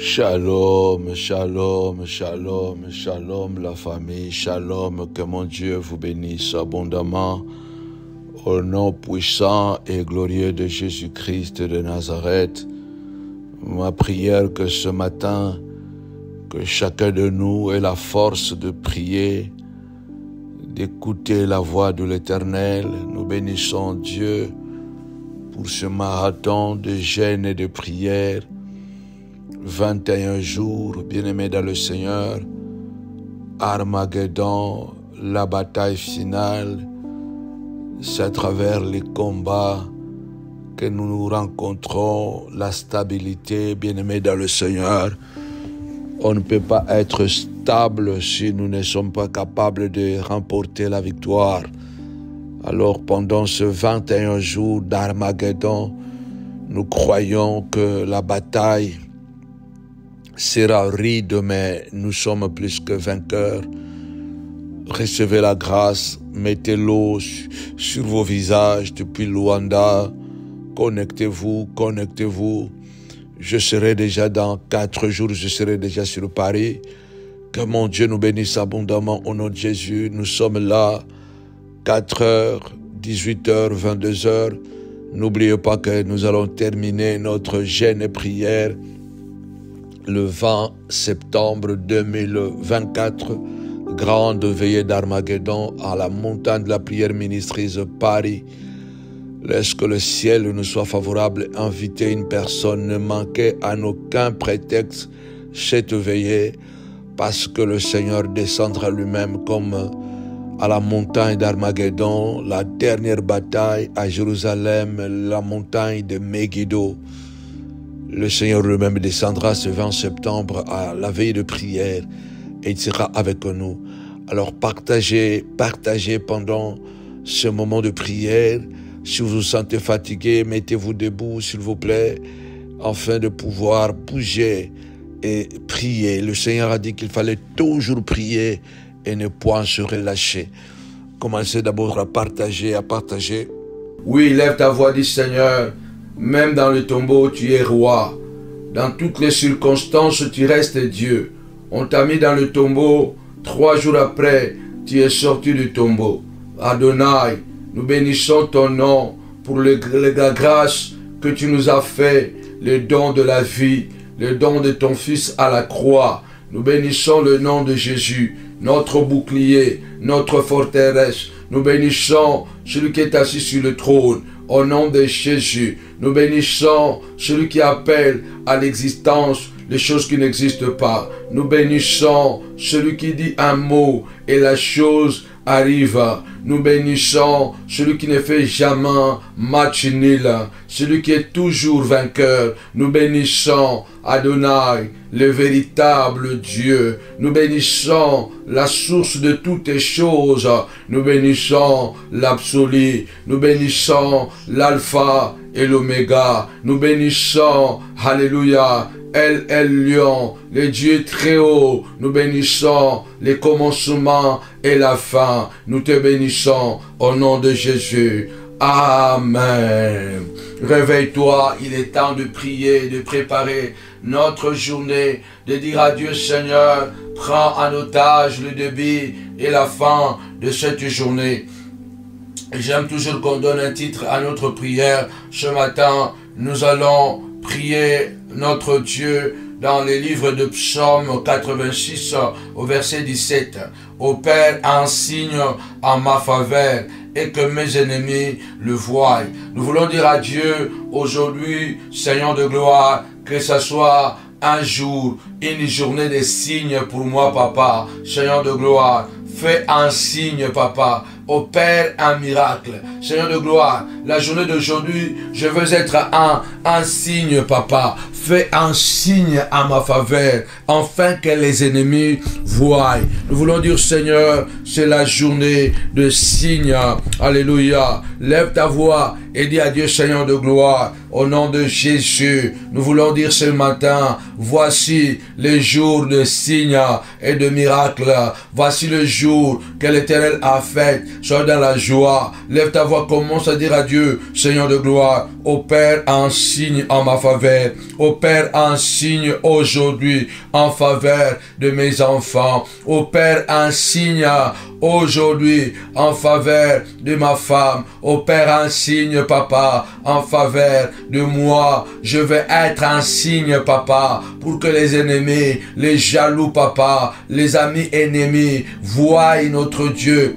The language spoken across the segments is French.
Shalom, shalom, shalom, shalom la famille, shalom, que mon Dieu vous bénisse abondamment au nom puissant et glorieux de Jésus-Christ de Nazareth. Ma prière que ce matin, que chacun de nous ait la force de prier, d'écouter la voix de l'Éternel. Nous bénissons Dieu pour ce marathon de jeûne et de prière. 21 jours, bien-aimés dans le Seigneur, Armageddon, la bataille finale, c'est à travers les combats que nous nous rencontrons la stabilité, bien-aimés dans le Seigneur. On ne peut pas être stable si nous ne sommes pas capables de remporter la victoire. Alors pendant ce 21 jours d'Armageddon, nous croyons que la bataille sera ride, mais nous sommes plus que vainqueurs. Recevez la grâce, mettez l'eau sur vos visages depuis Luanda. Connectez-vous. Je serai déjà dans 4 jours, je serai déjà sur Paris. Que mon Dieu nous bénisse abondamment au nom de Jésus. Nous sommes là, 4h, 18h, 22h. N'oubliez pas que nous allons terminer notre jeûne et prière le 20 septembre 2024, grande veillée d'Armageddon à la montagne de la prière ministrise Paris. Laisse que le ciel nous soit favorable. Invitez une personne, ne manquez à aucun prétexte cette veillée, parce que le Seigneur descendra lui-même comme à la montagne d'Armageddon, la dernière bataille à Jérusalem, la montagne de Megiddo. Le Seigneur lui-même descendra ce 20 septembre à la veille de prière et il sera avec nous. Alors partagez pendant ce moment de prière. Si vous vous sentez fatigué, mettez-vous debout s'il vous plaît, afin de pouvoir bouger et prier. Le Seigneur a dit qu'il fallait toujours prier et ne point se relâcher. Commencez d'abord à partager. Oui, lève ta voix, dit Seigneur. Même dans le tombeau, tu es roi. Dans toutes les circonstances, tu restes Dieu. On t'a mis dans le tombeau. 3 jours après, tu es sorti du tombeau. Adonai, nous bénissons ton nom pour la grâce que tu nous as fait, le don de la vie, le don de ton Fils à la croix. Nous bénissons le nom de Jésus, notre bouclier, notre forteresse. Nous bénissons celui qui est assis sur le trône. Au nom de Jésus, nous bénissons celui qui appelle à l'existence les choses qui n'existent pas. Nous bénissons celui qui dit un mot et la chose arrive. Nous bénissons celui qui ne fait jamais match nul, celui qui est toujours vainqueur. Nous bénissons Adonai, le véritable Dieu. Nous bénissons la source de toutes choses. Nous bénissons l'absolu. Nous bénissons l'alpha et l'oméga. Nous bénissons, alléluia, El Lion, le Dieu très haut. Nous bénissons les commencements et la fin. Nous te bénissons au nom de Jésus. Amen. Réveille-toi, il est temps de prier, de préparer notre journée, de dire à Dieu, Seigneur, prends en otage le début et la fin de cette journée. J'aime toujours qu'on donne un titre à notre prière. Ce matin, nous allons prier notre Dieu dans les livres de Psaume 86 au verset 17. Ô Père, un signe en ma faveur et que mes ennemis le voient. Nous voulons dire à Dieu aujourd'hui, Seigneur de gloire, que ce soit un jour, une journée de signes pour moi, Papa. Seigneur de gloire, fais un signe, Papa. Opère un miracle. Seigneur de gloire, la journée d'aujourd'hui, je veux être un signe, Papa. Fais un signe à ma faveur, afin que les ennemis voient. Nous voulons dire, Seigneur, c'est la journée de signes. Alléluia. Lève ta voix et dis à Dieu, Seigneur de gloire, au nom de Jésus, nous voulons dire ce matin, voici les jours de signes et de miracles. Voici le jour que l'Éternel a fait. sois dans la joie. Lève ta voix, commence à dire à Dieu, Seigneur de gloire, opère un signe en ma faveur. Opère un signe aujourd'hui en faveur de mes enfants. Opère un signe aujourd'hui en faveur de ma femme. Opère un signe, papa, en faveur de moi. Je vais être un signe, papa, pour que les ennemis, les jaloux, papa, les amis ennemis voient notre Dieu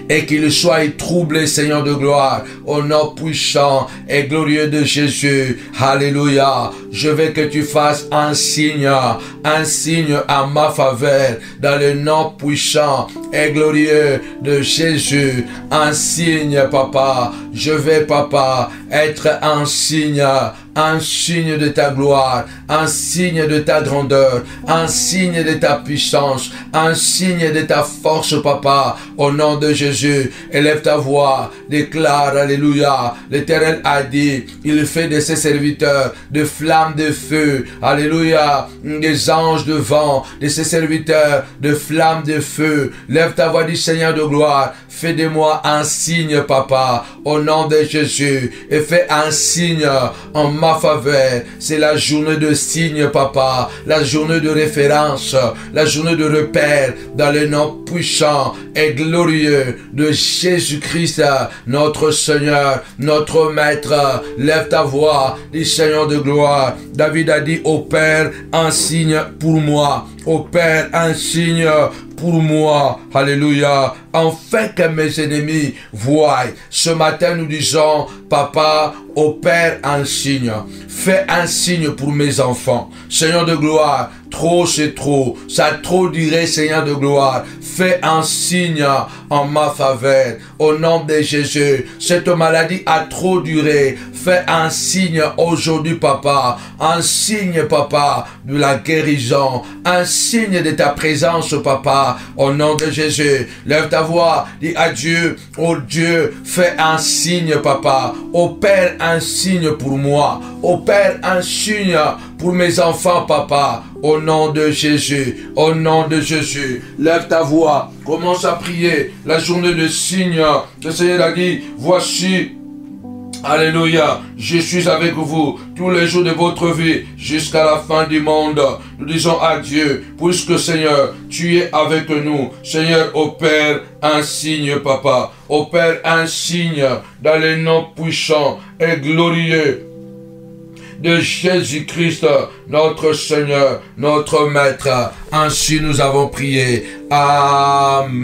et qu'il soit troublé, Seigneur de gloire, au nom puissant et glorieux de Jésus. Alléluia. Je veux que tu fasses un signe en ma faveur, dans le nom puissant et glorieux de Jésus. Un signe, papa. Je vais, papa, être un signe de ta gloire, un signe de ta grandeur, un signe de ta puissance, un signe de ta force, papa, au nom de Jésus. Élève ta voix, déclare, alléluia. L'Éternel a dit, il fait de ses serviteurs de flammes de feu, alléluia, des anges de vent, de ses serviteurs de flammes de feu. Lève ta voix, dis Seigneur de gloire, fais de moi un signe, papa, au nom de Jésus, et fais un signe en ma faveur. C'est la journée de signe, papa, la journée de référence, la journée de repère, dans le nom puissant et glorieux de Jésus-Christ, notre Seigneur, notre Maître. Lève ta voix, dis Seigneur de gloire. David a dit, opère un signe pour moi, opère un signe pour moi, alléluia, afin que mes ennemis voient. Ce matin, nous disons, papa, opère un signe, fais un signe pour mes enfants. Seigneur de gloire, trop c'est trop, ça a trop duré, Seigneur de gloire, fais un signe en ma faveur, au nom de Jésus. Cette maladie a trop duré, fais un signe aujourd'hui, papa, un signe, papa, de la guérison, un signe de ta présence, papa, au nom de Jésus. Lève ta voix, dis à Dieu, oh Dieu, fais un signe, papa, opère un signe pour moi, opère un signe pour mes enfants, papa, au nom de Jésus, au nom de Jésus. Lève ta voix, commence à prier. La journée de signe, le Seigneur a dit, voici, alléluia, je suis avec vous tous les jours de votre vie jusqu'à la fin du monde. Nous disons à Dieu, puisque Seigneur, tu es avec nous. Seigneur, opère un signe, papa. Opère un signe dans le nom puissant et glorieux de Jésus-Christ, notre Seigneur, notre Maître. Ainsi nous avons prié.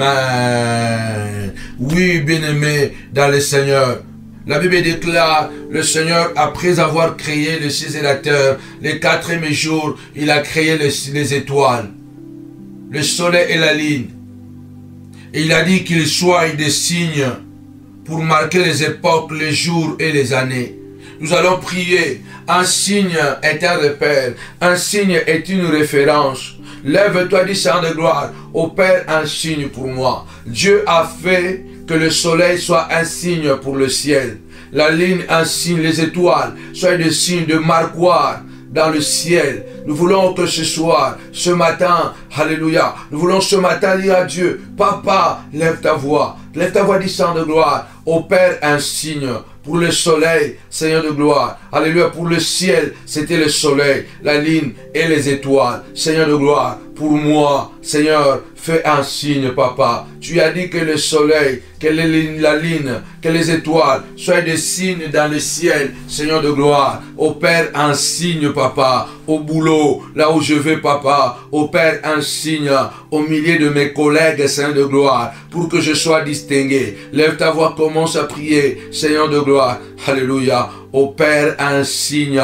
Amen. Oui, bien-aimés dans le Seigneur. La Bible déclare, le Seigneur, après avoir créé le ciel et la terre, le quatrième jour, il a créé les étoiles, le soleil et la lune. Et il a dit qu'il soit des signes pour marquer les époques, les jours et les années. Nous allons prier. Un signe est un repère. Un signe est une référence. Lève-toi, dis Seigneur de gloire, opère un signe pour moi. Dieu a fait que le soleil soit un signe pour le ciel. La lune un signe, les étoiles soient des signes de marquoir dans le ciel. Nous voulons que ce soir, ce matin, alléluia, nous voulons ce matin dire à Dieu, papa, lève ta voix, dis Seigneur de gloire, opère un signe. Pour le soleil, Seigneur de gloire, alléluia, pour le ciel, c'était le soleil, la lune et les étoiles, Seigneur de gloire, pour moi, Seigneur, fais un signe, papa. Tu as dit que le soleil, que la lune, que les étoiles soient des signes dans le ciel, Seigneur de gloire. Opère un signe, papa, au boulot, là où je vais, papa. Opère un signe au milieu de mes collègues, Seigneur de gloire, pour que je sois distingué. Lève ta voix, commence à prier, Seigneur de gloire. Alléluia. Opère un signe,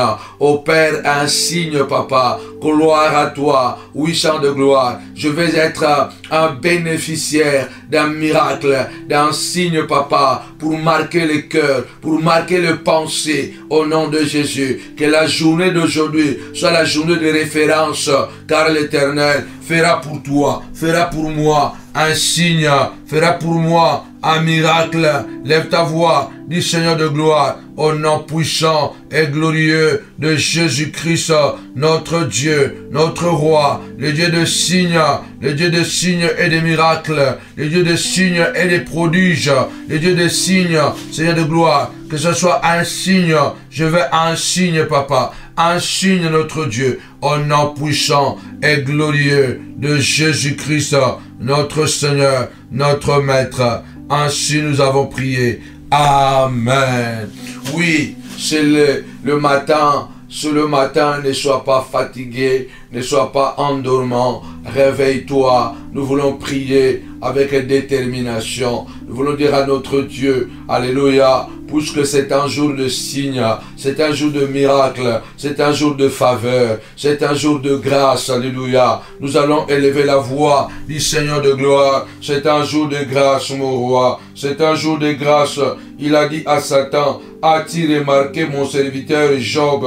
papa. Gloire à toi, oui, chant de gloire. Je vais être un bénéficiaire d'un miracle, d'un signe, papa, pour marquer le cœur, pour marquer les pensées, au nom de Jésus. Que la journée d'aujourd'hui soit la journée de référence, car l'Éternel fera pour toi, fera pour moi un signe, fera pour moi un miracle. Lève ta voix, dis Seigneur de gloire, au nom puissant et glorieux de Jésus-Christ, notre Dieu, notre roi, le Dieu de signes, le Dieu de signes et de miracles, le Dieu de signes et de prodiges, le Dieu de signes, Seigneur de gloire, que ce soit un signe, je veux un signe, papa, un signe, notre Dieu, au nom puissant et glorieux de Jésus-Christ, notre Seigneur, notre Maître. Ainsi nous avons prié. Amen. Oui, c'est le matin. Sur le matin, ne sois pas fatigué, ne sois pas endormant, réveille-toi. Nous voulons prier avec détermination. Nous voulons dire à notre Dieu, alléluia, puisque c'est un jour de signe, c'est un jour de miracle, c'est un jour de faveur, c'est un jour de grâce, alléluia. Nous allons élever la voix du Seigneur de gloire. C'est un jour de grâce, mon roi, c'est un jour de grâce. Il a dit à Satan, as-tu remarqué mon serviteur Job?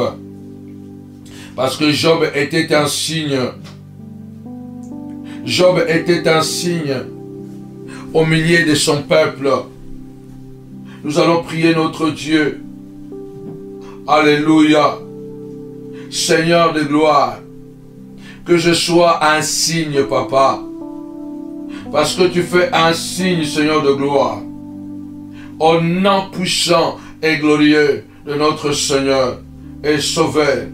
Parce que Job était un signe. Job était un signe au milieu de son peuple. Nous allons prier notre Dieu. Alléluia. Seigneur de gloire, que je sois un signe, papa. Parce que tu fais un signe, Seigneur de gloire. Au nom puissant et glorieux de notre Seigneur et Sauveur,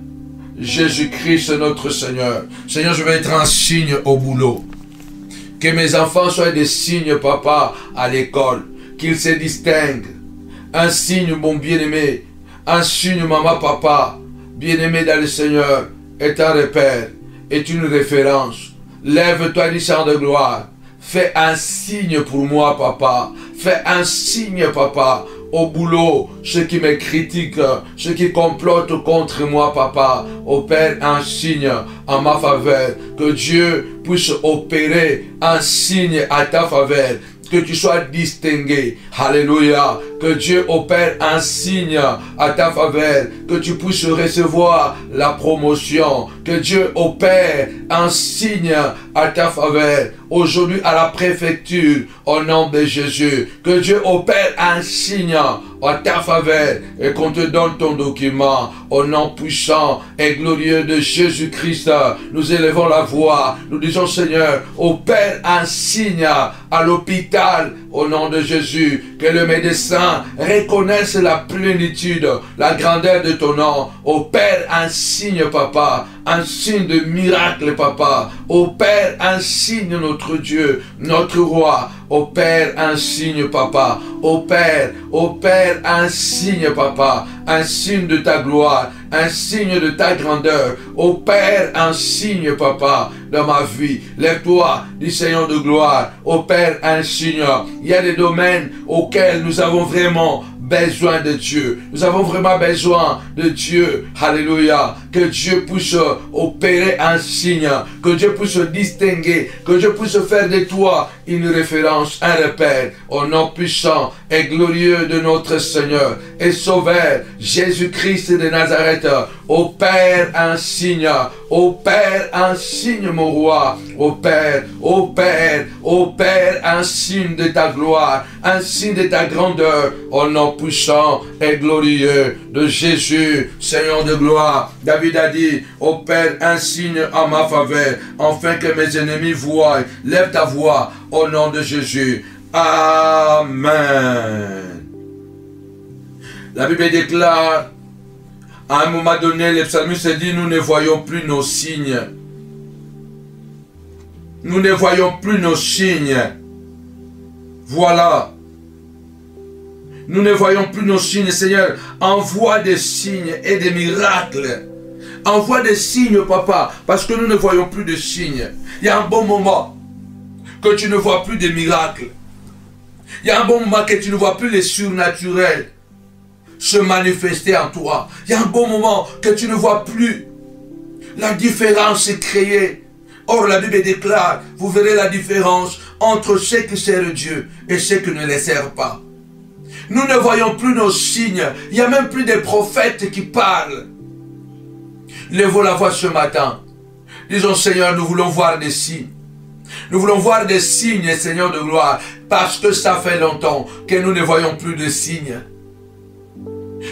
Jésus-Christ notre Seigneur. Seigneur, je vais être un signe au boulot. Que mes enfants soient des signes, papa, à l'école. Qu'ils se distinguent. Un signe, mon bien-aimé. Un signe, maman, papa. Bien-aimé dans le Seigneur. Est un repère. Est une référence. Lève-toi, Seigneur de gloire. Fais un signe pour moi, papa. Fais un signe, papa. Au boulot, ceux qui me critiquent, ceux qui complotent contre moi, papa, opère un signe en ma faveur. Que Dieu puisse opérer un signe à ta faveur. Que tu sois distingué. Alléluia. Que Dieu opère un signe à ta faveur. Que tu puisses recevoir la promotion. Que Dieu opère un signe à ta faveur. Aujourd'hui à la préfecture, au nom de Jésus. Que Dieu opère un signe à ta faveur et qu'on te donne ton document. Au nom puissant et glorieux de Jésus-Christ, nous élevons la voix. Nous disons, Seigneur, opère un signe à l'hôpital au nom de Jésus. Que le médecin reconnaisse la plénitude, la grandeur de ton nom. Opère un signe, papa. Un signe de miracle, papa. Opère un signe, notre Dieu, notre roi. Opère un signe, papa. Opère un signe, papa. Un signe de ta gloire, un signe de ta grandeur. Opère un signe, papa, dans ma vie. Lève-toi, dis Seigneur de gloire. Opère un signe. Il y a des domaines auxquels nous avons vraiment besoin de Dieu. Nous avons vraiment besoin de Dieu. Alléluia. Que Dieu puisse opérer un signe. Que Dieu puisse distinguer. Que Dieu puisse faire de toi une référence, un repère. Au nom puissant et glorieux de notre Seigneur et Sauveur, Jésus-Christ de Nazareth. Opère un signe. Opère un signe, mon roi. Opère un signe de ta gloire. Un signe de ta grandeur. Au nom puissant et glorieux de Jésus, Seigneur de gloire. David a dit, opère un signe en ma faveur, afin que mes ennemis voient. Lève ta voix au nom de Jésus. Amen. La Bible déclare, à un moment donné, le psalmiste dit, nous ne voyons plus nos signes. Nous ne voyons plus nos signes. Voilà. Nous ne voyons plus nos signes. Seigneur, envoie des signes et des miracles. Envoie des signes, papa, parce que nous ne voyons plus de signes. Il y a un bon moment que tu ne vois plus de miracles. Il y a un bon moment que tu ne vois plus les surnaturels se manifester en toi. Il y a un bon moment que tu ne vois plus la différence se créer. Or, la Bible déclare, vous verrez la différence entre ceux qui servent Dieu et ceux qui ne les servent pas. Nous ne voyons plus nos signes. Il n'y a même plus des prophètes qui parlent. Lèvons la voix ce matin. Disons, Seigneur, nous voulons voir des signes. Nous voulons voir des signes, Seigneur de gloire, parce que ça fait longtemps que nous ne voyons plus de signes.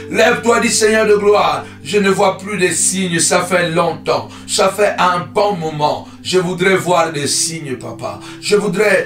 Lève-toi, dis Seigneur de gloire, je ne vois plus de signes, ça fait longtemps, ça fait un bon moment. Je voudrais voir des signes, papa. Je voudrais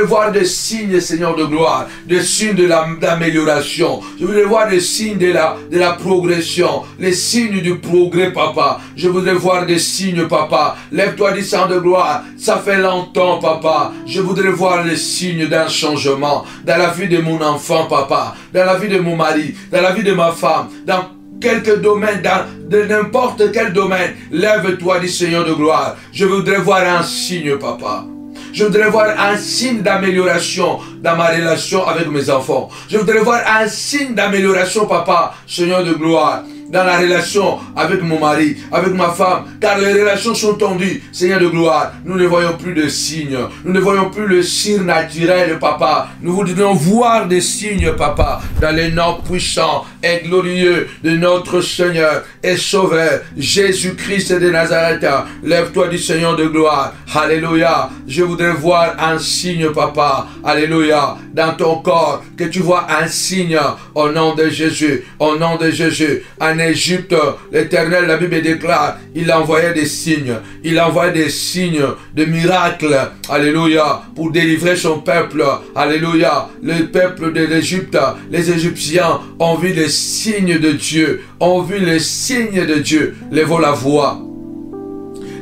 voir des signes, Seigneur de gloire, des signes de l'amélioration. Je voudrais voir des signes de la progression, les signes du progrès, papa. Je voudrais voir des signes, papa. Lève-toi, dis Seigneur de gloire, ça fait longtemps, papa. Je voudrais voir les signes d'un changement dans la vie de mon enfant, papa, dans la vie de mon mari, dans la vie de ma femme, dans quelques domaines, de n'importe quel domaine. Lève-toi, dis Seigneur de gloire. Je voudrais voir un signe, papa. Je voudrais voir un signe d'amélioration dans ma relation avec mes enfants. Je voudrais voir un signe d'amélioration, papa, Seigneur de gloire, dans la relation avec mon mari, avec ma femme, car les relations sont tendues, Seigneur de gloire. Nous ne voyons plus de signes, nous ne voyons plus le signe naturel, papa. Nous voudrions voir des signes, papa, dans les noms puissants et glorieux de notre Seigneur et Sauveur, Jésus-Christ de Nazareth. Lève-toi du Seigneur de gloire, alléluia. Je voudrais voir un signe, papa, alléluia, dans ton corps, que tu vois un signe au nom de Jésus, au nom de Jésus. En Égypte, l'Éternel, la Bible déclare, il envoyait des signes, il envoyait des signes, de miracles, alléluia, pour délivrer son peuple, alléluia. Le peuple de l'Égypte, les Égyptiens ont vu les signes de Dieu, ont vu les signes de Dieu. Lèvons la voix.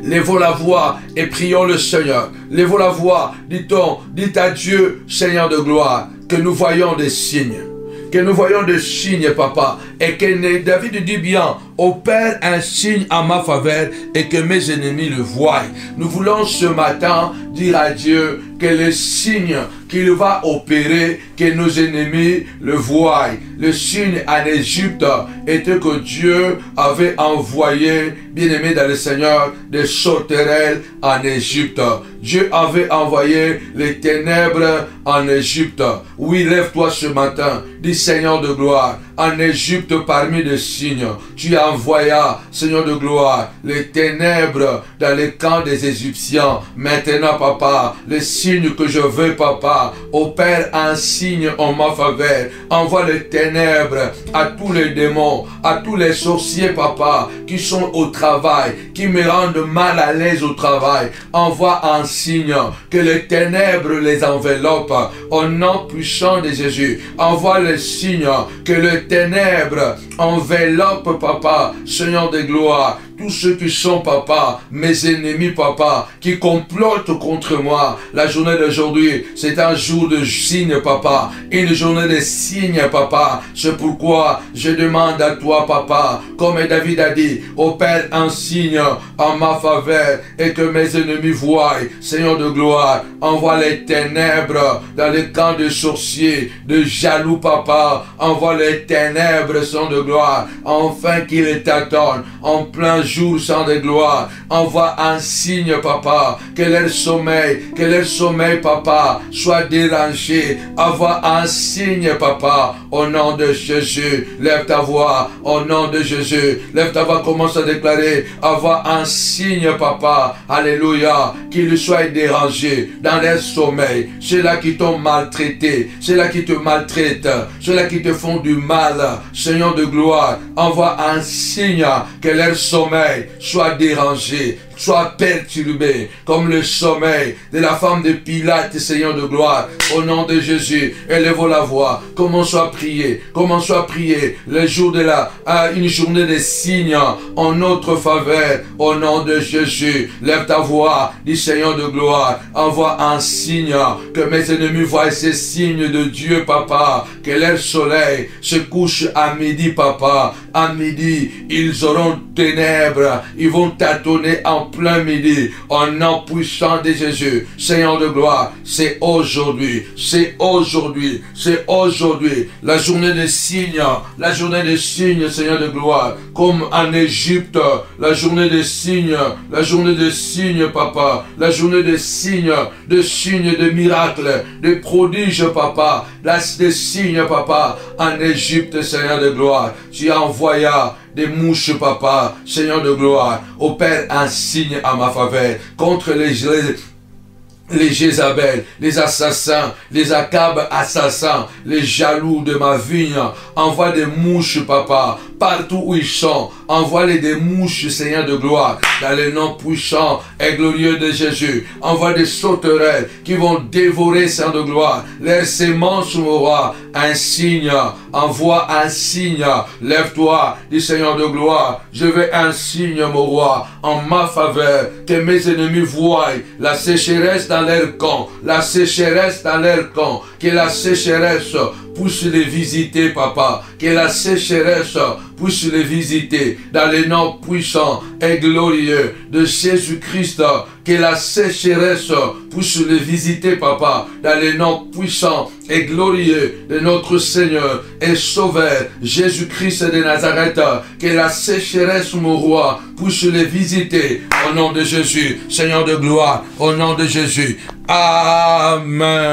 Lèvons la voix et prions le Seigneur. Lèvons la voix, dit-on, dites à Dieu, Seigneur de gloire, que nous voyons des signes. Que nous voyons des signes, papa, et que David dit bien, opère un signe en ma faveur et que mes ennemis le voient. Nous voulons ce matin dire à Dieu que le signe qu'il va opérer, que nos ennemis le voient. Le signe en Égypte était que Dieu avait envoyé, bien-aimé dans le Seigneur, des sauterelles en Égypte. Dieu avait envoyé les ténèbres en Égypte. Oui, lève-toi ce matin, dis Seigneur de gloire, en Égypte parmi les signes, tu envoyas, Seigneur de gloire, les ténèbres dans les camps des Égyptiens. Maintenant, papa, les signes que je veux, papa, opère un signe en ma faveur. Envoie les ténèbres à tous les démons, à tous les sorciers, papa, qui sont au travail, qui me rendent mal à l'aise au travail. Envoie un signe, que les ténèbres les enveloppent au nom puissant de Jésus. Envoie le signe, que les ténèbres enveloppent, papa, Seigneur de gloire, tous ceux qui sont, papa, mes ennemis, papa, qui complotent contre moi. La journée d'aujourd'hui, c'est un jour de signes, papa, une journée de signes, papa. C'est pourquoi je demande à toi, papa, comme David a dit, opère un signe en ma faveur et que mes ennemis voient. Seigneur de gloire, envoie les ténèbres dans les camps de sorciers, de jaloux, papa. Envoie les ténèbres, Seigneur de gloire, enfin qu'ils t'attendent en plein jour, Saint de gloire. Envoie un signe, papa, que leur sommeil, papa, soit dérangé. Envoie un signe, papa, au nom de Jésus. Lève ta voix, au nom de Jésus. Lève ta voix, commence à déclarer. Envoie un signe, papa, alléluia, qu'ils soient dérangés dans leur sommeil. Ceux-là qui t'ont maltraité, ceux-là qui te maltraitent, ceux-là qui te font du mal, Seigneur de gloire, envoie un signe que leur sommeil soit dérangé, soit perturbé, comme le sommeil de la femme de Pilate, Seigneur de gloire, au nom de Jésus. Élevons la voix, commençons à prier, le jour de une journée de signes en notre faveur, au nom de Jésus. Lève ta voix, dis Seigneur de gloire, envoie un signe, que mes ennemis voient ces signes de Dieu, papa, que leur soleil se couche à midi, papa. À midi, ils auront ténèbres, ils vont tâtonner en plein midi, au nom puissant de Jésus. Seigneur de gloire, c'est aujourd'hui, la journée des signes, Seigneur de gloire, comme en Égypte, la journée des signes, papa, la journée des signes, de miracles, de prodiges, papa, des signes, papa, en Égypte, Seigneur de gloire. Tu envoyas des mouches, papa, Seigneur de gloire, opère un signe à ma faveur contre les Jézabel, les assassins, les Akab assassins, les jaloux de ma vigne. Envoie des mouches, papa, partout où ils sont. Envoie-les des mouches, Seigneur de gloire, dans le nom puissant et glorieux de Jésus. Envoie des sauterelles qui vont dévorer, Seigneur de gloire, les semences, mon roi. Un signe, envoie un signe. Lève-toi, dit Seigneur de gloire. Je veux un signe, mon roi, en ma faveur, que mes ennemis voient la sécheresse dans leur camp, la sécheresse dans leur camp, que la sécheresse puisse les visiter, papa, que la sécheresse puisse les visiter dans le nom puissant et glorieux de Jésus-Christ, que la sécheresse puisse les visiter, papa, dans le nom puissant et glorieux de notre Seigneur et Sauveur Jésus-Christ de Nazareth, que la sécheresse, mon roi, puisse les visiter au nom de Jésus, Seigneur de gloire, au nom de Jésus. Amen.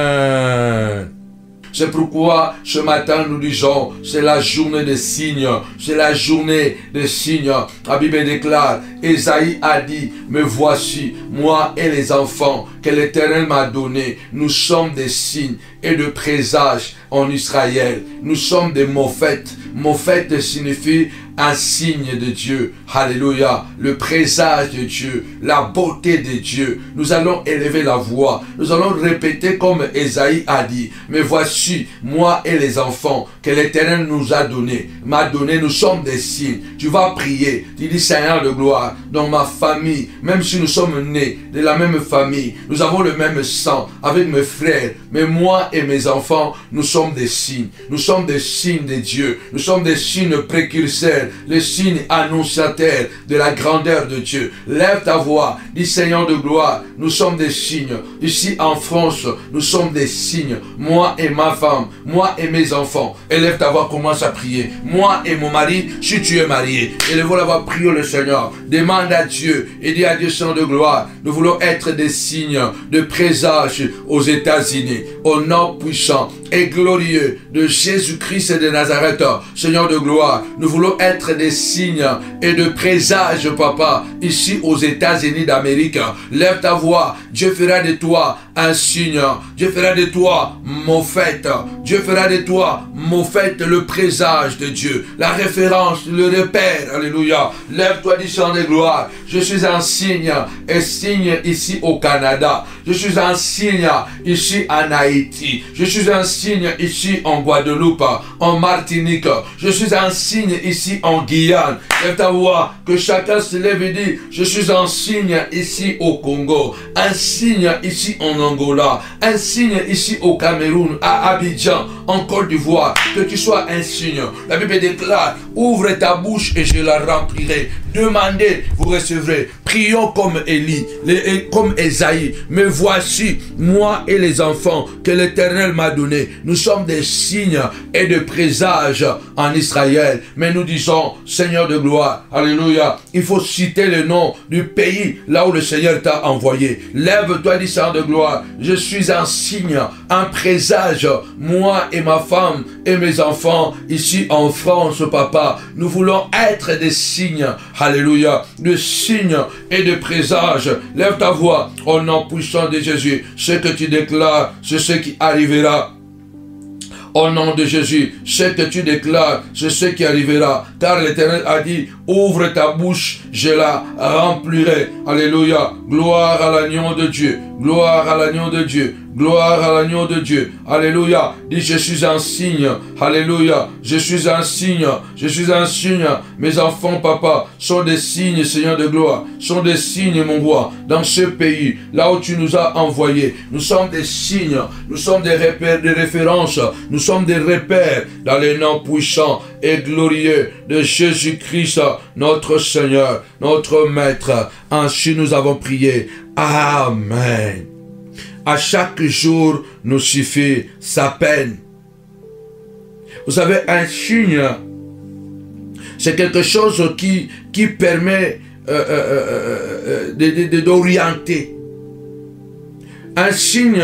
C'est pourquoi ce matin nous disons, c'est la journée des signes, c'est la journée des signes. La Bible déclare, Ésaïe a dit, me voici, moi et les enfants que l'Éternel m'a donnés, nous sommes des signes et de présages en Israël. Nous sommes des mophètes. Mophète signifie un signe de Dieu. Alléluia. Le présage de Dieu, la beauté de Dieu. Nous allons élever la voix. Nous allons répéter comme Ésaïe a dit. Mais voici, moi et les enfants que l'Éternel nous a donnés. M'a donné, nous sommes des signes. Tu vas prier. Tu dis, Seigneur de gloire, dans ma famille, même si nous sommes nés de la même famille, nous avons le même sang avec mes frères. Mais moi et mes enfants, nous sommes des signes. Nous sommes des signes de Dieu. Nous sommes des signes précurseurs, les signes annonciateurs de la grandeur de Dieu. Lève ta voix, dis Seigneur de gloire, nous sommes des signes. Ici en France, nous sommes des signes. Moi et ma femme, moi et mes enfants. Élève ta voix, commence à prier. Moi et mon mari, si tu es marié, élève la voix, prions le Seigneur. Demande à Dieu et dis à Dieu, Seigneur de gloire, nous voulons être des signes de présage aux États-Unis. Au nom puissant et glorieux de Jésus-Christ de Nazareth, Seigneur de gloire, nous voulons être des signes et de présages, papa, ici aux États-Unis d'Amérique. Lève ta voix, Dieu fera de toi un signe, Dieu fera de toi mophète, Dieu fera de toi mophète, le présage de Dieu, la référence, le repère, alléluia. Lève-toi, dis Seigneur de gloire, je suis un signe et signe ici au Canada, je suis un signe ici en Haïti, je suis un signe ici en Guadeloupe, en Martinique, je suis un signe ici en Guyane. Lève ta voix, que chacun se lève et dit, je suis un signe ici au Congo, un signe ici en Angola, un signe ici au Cameroun, à Abidjan, en Côte d'Ivoire, que tu sois un signe. La Bible déclare, ouvre ta bouche et je la remplirai. Demandez, vous recevrez. Prions comme Élie, comme Ésaïe. Mais voici, moi et les enfants que l'Éternel m'a donnés. Nous sommes des signes et de présages en Israël. Mais nous disons, Seigneur de gloire, alléluia, il faut citer le nom du pays là où le Seigneur t'a envoyé. Lève-toi, dis Seigneur de gloire, je suis un signe, un présage, moi et ma femme et mes enfants ici en France, papa. Nous voulons être des signes, alléluia, de signes et de présages. Lève ta voix au nom puissant de Jésus. Ce que tu déclares, c'est ce qui arrivera. Au nom de Jésus, ce que tu déclares, c'est ce qui arrivera. Car l'Éternel a dit, ouvre ta bouche, je la remplirai. Alléluia. Gloire à l'agneau de Dieu. Gloire à l'agneau de Dieu. Gloire à l'agneau de Dieu. Alléluia. Dis, je suis un signe. Alléluia. Je suis un signe. Je suis un signe. Mes enfants, papa, sont des signes, Seigneur de gloire. Sont des signes, mon roi, dans ce pays, là où tu nous as envoyés. Nous sommes des signes. Nous sommes des repères, des références. Nous sommes des repères dans le nom puissant et glorieux de Jésus-Christ, notre Seigneur, notre Maître. Ainsi nous avons prié. Amen. À chaque jour nous suffit sa peine. Vous savez, un signe, c'est quelque chose qui permet d'orienter. Un signe,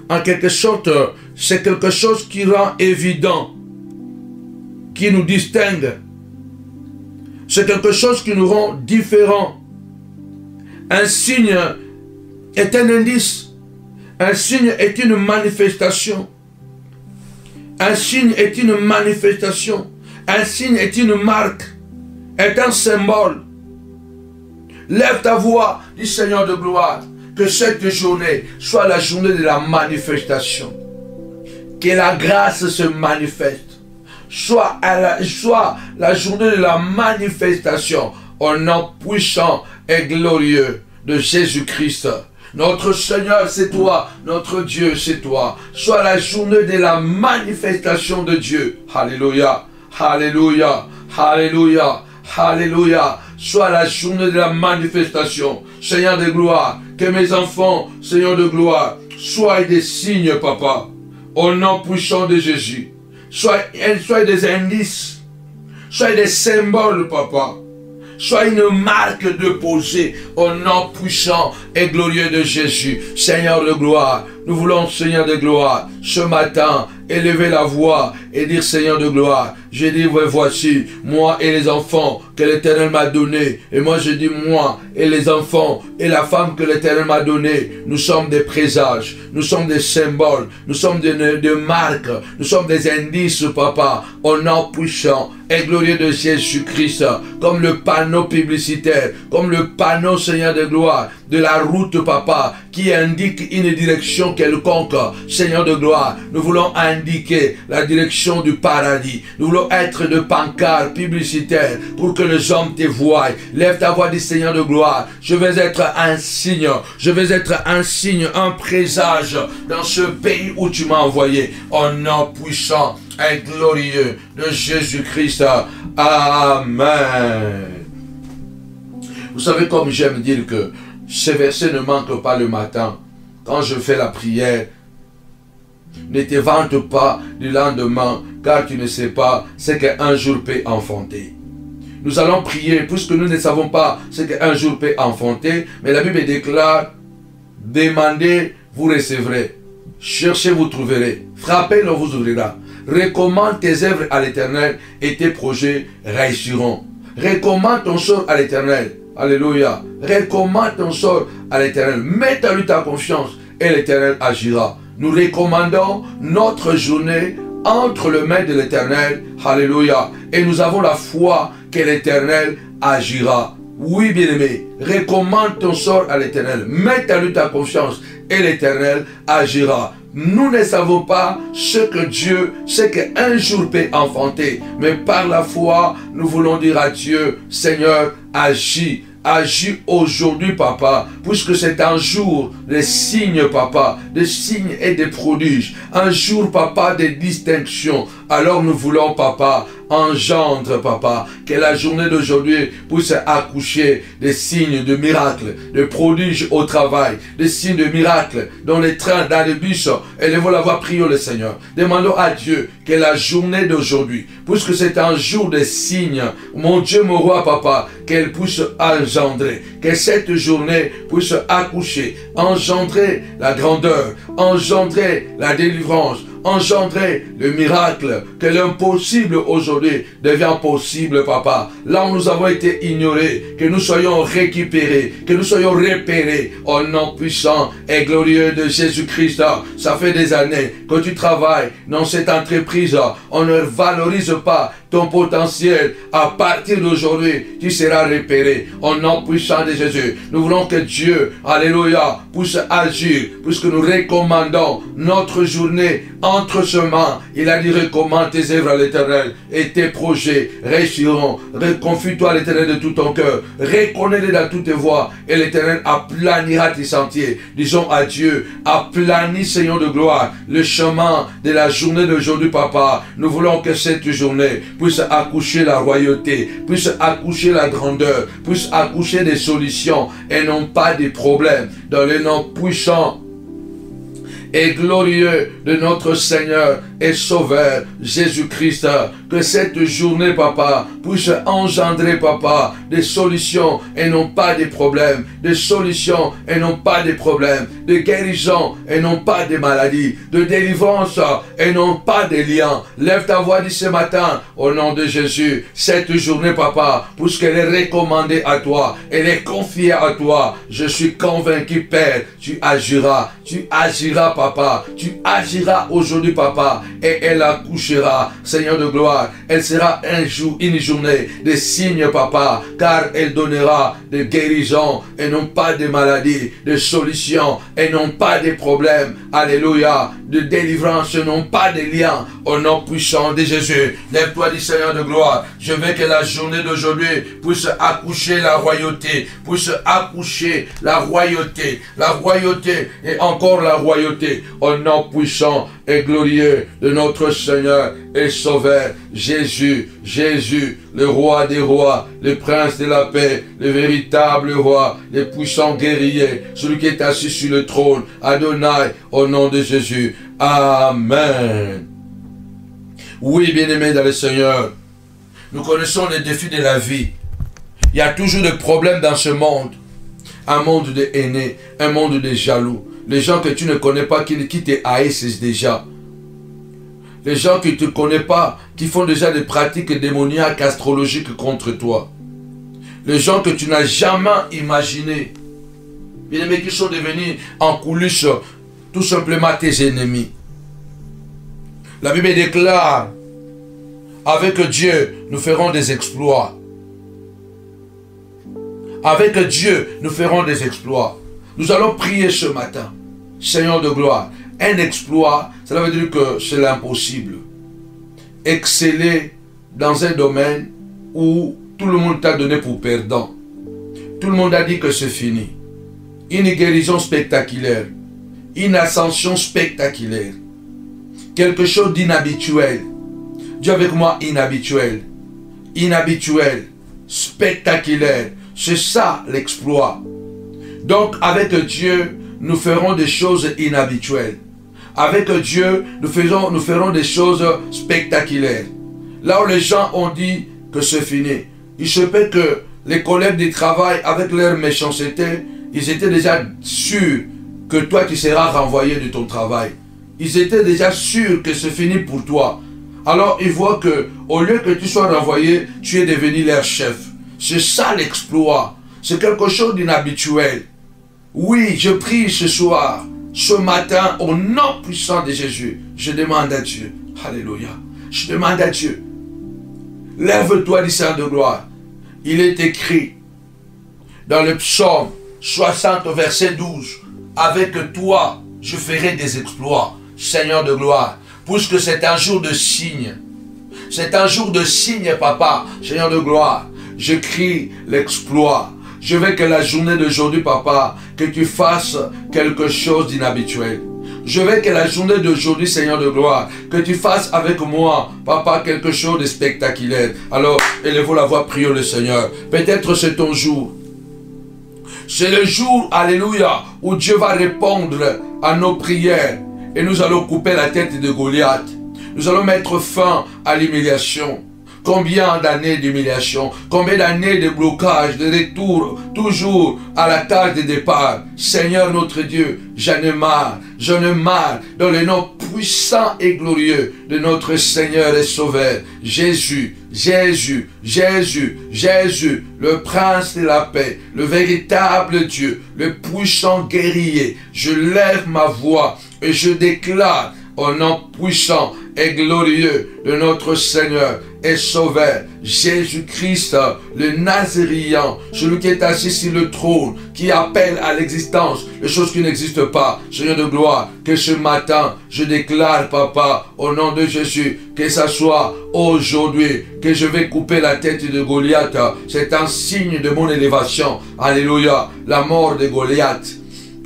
en quelque sorte, c'est quelque chose qui rend évident, qui nous distingue. C'est quelque chose qui nous rend différents. Un signe est un indice. Un signe est une manifestation. Un signe est une manifestation. Un signe est une marque, est un symbole. Lève ta voix, dis Seigneur de gloire, que cette journée soit la journée de la manifestation. Que la grâce se manifeste. Soit la journée de la manifestation au nom puissant et glorieux de Jésus-Christ. Notre Seigneur, c'est toi. Notre Dieu, c'est toi. Soit la journée de la manifestation de Dieu. Alléluia. Alléluia. Alléluia. Alléluia. Soit la journée de la manifestation. Seigneur de gloire, que mes enfants, Seigneur de gloire, soient des signes, papa, au nom puissant de Jésus. Soient des indices, soient des symboles, papa. Sois une marque déposée au nom puissant et glorieux de Jésus. Seigneur de gloire, nous voulons, Seigneur de gloire, ce matin, élever la voix et dire, Seigneur de gloire, j'ai dit, voici, moi et les enfants que l'Éternel m'a donnés. Et moi, je dis, moi et les enfants et la femme que l'Éternel m'a donnée, nous sommes des présages, nous sommes des symboles, nous sommes des marques, nous sommes des indices, papa, au nom puissant et glorieux de Jésus-Christ, comme le panneau publicitaire, comme le panneau, Seigneur de gloire, de la route, papa, qui indique une direction quelconque. Seigneur de gloire, nous voulons indiquer la direction du paradis. Nous voulons être de pancartes publicitaires pour que les hommes te voient. Lève ta voix, dis Seigneur de gloire, je vais être un signe, je vais être un signe, un présage dans ce pays où tu m'as envoyé. Au nom puissant et glorieux de Jésus-Christ. Amen. Vous savez comme j'aime dire que ces versets ne manquent pas le matin. Quand je fais la prière, ne te vante pas du lendemain, car tu ne sais pas ce qu'un jour peut enfanter. Nous allons prier, puisque nous ne savons pas ce qu'un jour peut enfanter, mais la Bible déclare, demandez, vous recevrez. Cherchez, vous trouverez. Frappez, l'on vous ouvrira. Recommande tes œuvres à l'Éternel et tes projets réussiront. Recommande ton sort à l'Éternel. Alléluia. Recommande ton sort à l'Éternel. Mets en lui ta confiance et l'Éternel agira. Nous recommandons notre journée entre les mains de l'Éternel. Alléluia. Et nous avons la foi que l'Éternel agira. Oui, bien-aimé, recommande ton sort à l'Éternel. Mets en lui ta confiance et l'Éternel agira. Nous ne savons pas ce que Dieu, ce qu'un jour peut enfanter. Mais par la foi, nous voulons dire à Dieu, Seigneur, agis. Agis aujourd'hui, papa, puisque c'est un jour de signes, papa, de signes et de prodiges. Un jour, papa, de distinction. Alors nous voulons, papa, engendre, papa, que la journée d'aujourd'hui puisse accoucher des signes de miracles, de prodiges au travail, des signes de miracles dans les trains, dans les bus. Élevons la voix, prions le Seigneur. Demandons à Dieu que la journée d'aujourd'hui, puisque c'est un jour de signes, mon Dieu, mon roi, papa, qu'elle puisse engendrer, que cette journée puisse accoucher, engendrer la grandeur, engendrer la délivrance, engendrer le miracle, que l'impossible aujourd'hui devient possible, papa. Là où nous avons été ignorés, que nous soyons récupérés, que nous soyons repérés au nom puissant et glorieux de Jésus-Christ. Ça fait des années que tu travailles dans cette entreprise. On ne valorise pas ton potentiel. À partir d'aujourd'hui, tu seras repéré au nom puissant de Jésus. Nous voulons que Dieu, alléluia, puisse agir, puisque nous recommandons notre journée entre ses mains. Il a dit, recommande tes œuvres à l'Éternel et tes projets réussiront. Confie-toi à l'Éternel de tout ton cœur. Reconnais-le dans toutes tes voies et l'Éternel aplanira tes sentiers. Disons à Dieu, aplanis, Seigneur de gloire, le chemin de la journée d'aujourd'hui, papa. Nous voulons que cette journée puisse accoucher la royauté, puisse accoucher la grandeur, puisse accoucher des solutions et non pas des problèmes. Dans le nom puissant et glorieux de notre Seigneur et Sauveur Jésus-Christ. Que cette journée, papa, puisse engendrer, papa, des solutions et non pas des problèmes, des solutions et non pas des problèmes, de guérison et non pas des maladies, de délivrance et non pas des liens. Lève ta voix, dit ce matin, au nom de Jésus, cette journée, papa, puisqu'elle est recommandée à toi, elle est confiée à toi. Je suis convaincu, Père, tu agiras, papa, tu agiras aujourd'hui, papa, et elle accouchera, Seigneur de gloire. Elle sera une journée de signes, papa, car elle donnera de guérison et non pas de maladies, de solutions et non pas de problèmes. Alléluia, de délivrance et non pas de liens. Au nom puissant de Jésus, lève-toi, dit Seigneur de gloire. Je veux que la journée d'aujourd'hui puisse accoucher la royauté, puisse accoucher la royauté et encore la royauté. Au nom puissant et glorieux de notre Seigneur et Sauveur Jésus, Jésus, le roi des rois, le prince de la paix, le véritable roi, le puissant guerrier, celui qui est assis sur le trône, Adonai, au nom de Jésus. Amen. Oui, bien-aimés dans le Seigneur, nous connaissons les défis de la vie. Il y a toujours des problèmes dans ce monde. Un monde de haineux, un monde de jaloux. Les gens que tu ne connais pas, qui te haïssent déjà. Les gens qui ne te connaissent pas, qui font déjà des pratiques démoniaques, astrologiques contre toi. Les gens que tu n'as jamais imaginés. Bien-aimés, qui sont devenus en coulisses tout simplement tes ennemis. La Bible déclare, avec Dieu, nous ferons des exploits. Avec Dieu, nous ferons des exploits. Nous allons prier ce matin. Seigneur de gloire, un exploit, cela veut dire que c'est l'impossible. Exceller dans un domaine où tout le monde t'a donné pour perdant. Tout le monde a dit que c'est fini. Une guérison spectaculaire. Une ascension spectaculaire. Quelque chose d'inhabituel. Dis avec moi, inhabituel. Inhabituel. Spectaculaire. C'est ça l'exploit. Donc avec Dieu, nous ferons des choses inhabituelles. Avec Dieu, nous ferons des choses spectaculaires. Là où les gens ont dit que c'est fini, il se peut que les collègues du travail, avec leur méchanceté, ils étaient déjà sûrs que toi tu seras renvoyé de ton travail. Ils étaient déjà sûrs que c'est fini pour toi. Alors ils voient que au lieu que tu sois renvoyé, tu es devenu leur chef. C'est ça l'exploit. C'est quelque chose d'inhabituel. Oui, je prie ce soir, ce matin, au nom puissant de Jésus. Je demande à Dieu. Alléluia. Je demande à Dieu. Lève-toi, dit Seigneur de gloire. Il est écrit dans le psaume 60, verset 12. Avec toi, je ferai des exploits, Seigneur de gloire. Puisque c'est un jour de signe. C'est un jour de signe, papa, Seigneur de gloire. Je crie l'exploit. Je veux que la journée d'aujourd'hui, papa, que tu fasses quelque chose d'inhabituel. Je veux que la journée d'aujourd'hui, Seigneur de gloire, que tu fasses avec moi, papa, quelque chose de spectaculaire. Alors, élevons la voix, prions le Seigneur. Peut-être c'est ton jour. C'est le jour, alléluia, où Dieu va répondre à nos prières. Et nous allons couper la tête de Goliath. Nous allons mettre fin à l'humiliation. Combien d'années d'humiliation, combien d'années de blocage, de retour, toujours à la tâche de départ. Seigneur notre Dieu, j'en ai marre, dans le nom puissant et glorieux de notre Seigneur et Sauveur, Jésus, Jésus, Jésus, Jésus, le prince de la paix, le véritable Dieu, le puissant guerrier. Je lève ma voix et je déclare au nom puissant et glorieux de notre Seigneur et Sauveur, Jésus-Christ, le Nazaréen, celui qui est assis sur le trône, qui appelle à l'existence les choses qui n'existent pas. Seigneur de gloire, que ce matin, je déclare, papa, au nom de Jésus, que ça soit aujourd'hui, que je vais couper la tête de Goliath. C'est un signe de mon élévation. Alléluia. La mort de Goliath,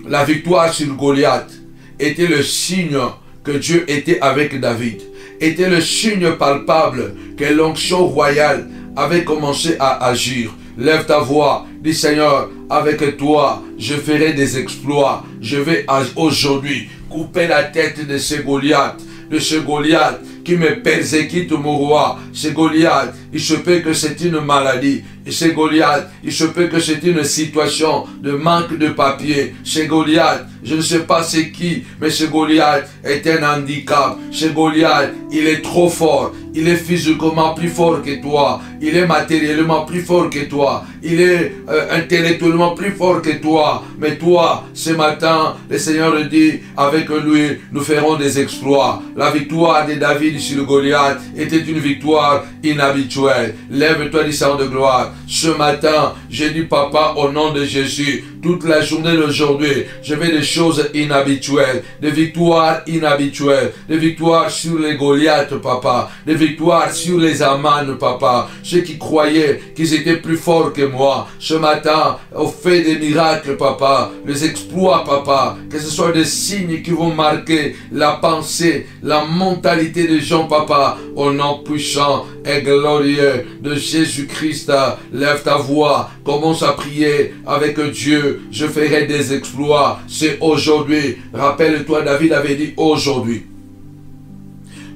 la victoire sur Goliath, était le signe que Dieu était avec David, était le signe palpable que l'onction royale avait commencé à agir. Lève ta voix, dis Seigneur, avec toi, je ferai des exploits. Je vais aujourd'hui couper la tête de ces Goliaths de ce Goliath qui me persécute, mon roi. Ce Goliath, il se peut que c'est une maladie. Et ce Goliath, il se peut que c'est une situation de manque de papier. Ce Goliath, je ne sais pas c'est qui, mais ce Goliath est un handicap. Ce Goliath, il est trop fort. Il est physiquement plus fort que toi. Il est matériellement plus fort que toi. Il est intellectuellement plus fort que toi. Mais toi, ce matin, le Seigneur dit, avec lui, nous ferons des exploits. La victoire de David sur le Goliath était une victoire inhabituelle. Lève-toi du sang de gloire. Ce matin, j'ai dit, papa, au nom de Jésus, toute la journée d'aujourd'hui, je vais des choses inhabituelles, des victoires inhabituelles, des victoires sur les Goliaths, papa, des victoires sur les Aman, papa, ceux qui croyaient qu'ils étaient plus forts que moi. Ce matin, au fait des miracles, papa, les exploits, papa, que ce soit des signes qui vont marquer la pensée, la mentalité des gens, papa, au nom puissant et glorieux de Jésus-Christ. Lève ta voix, commence à prier avec Dieu. Je ferai des exploits. C'est aujourd'hui. Rappelle-toi, David avait dit aujourd'hui.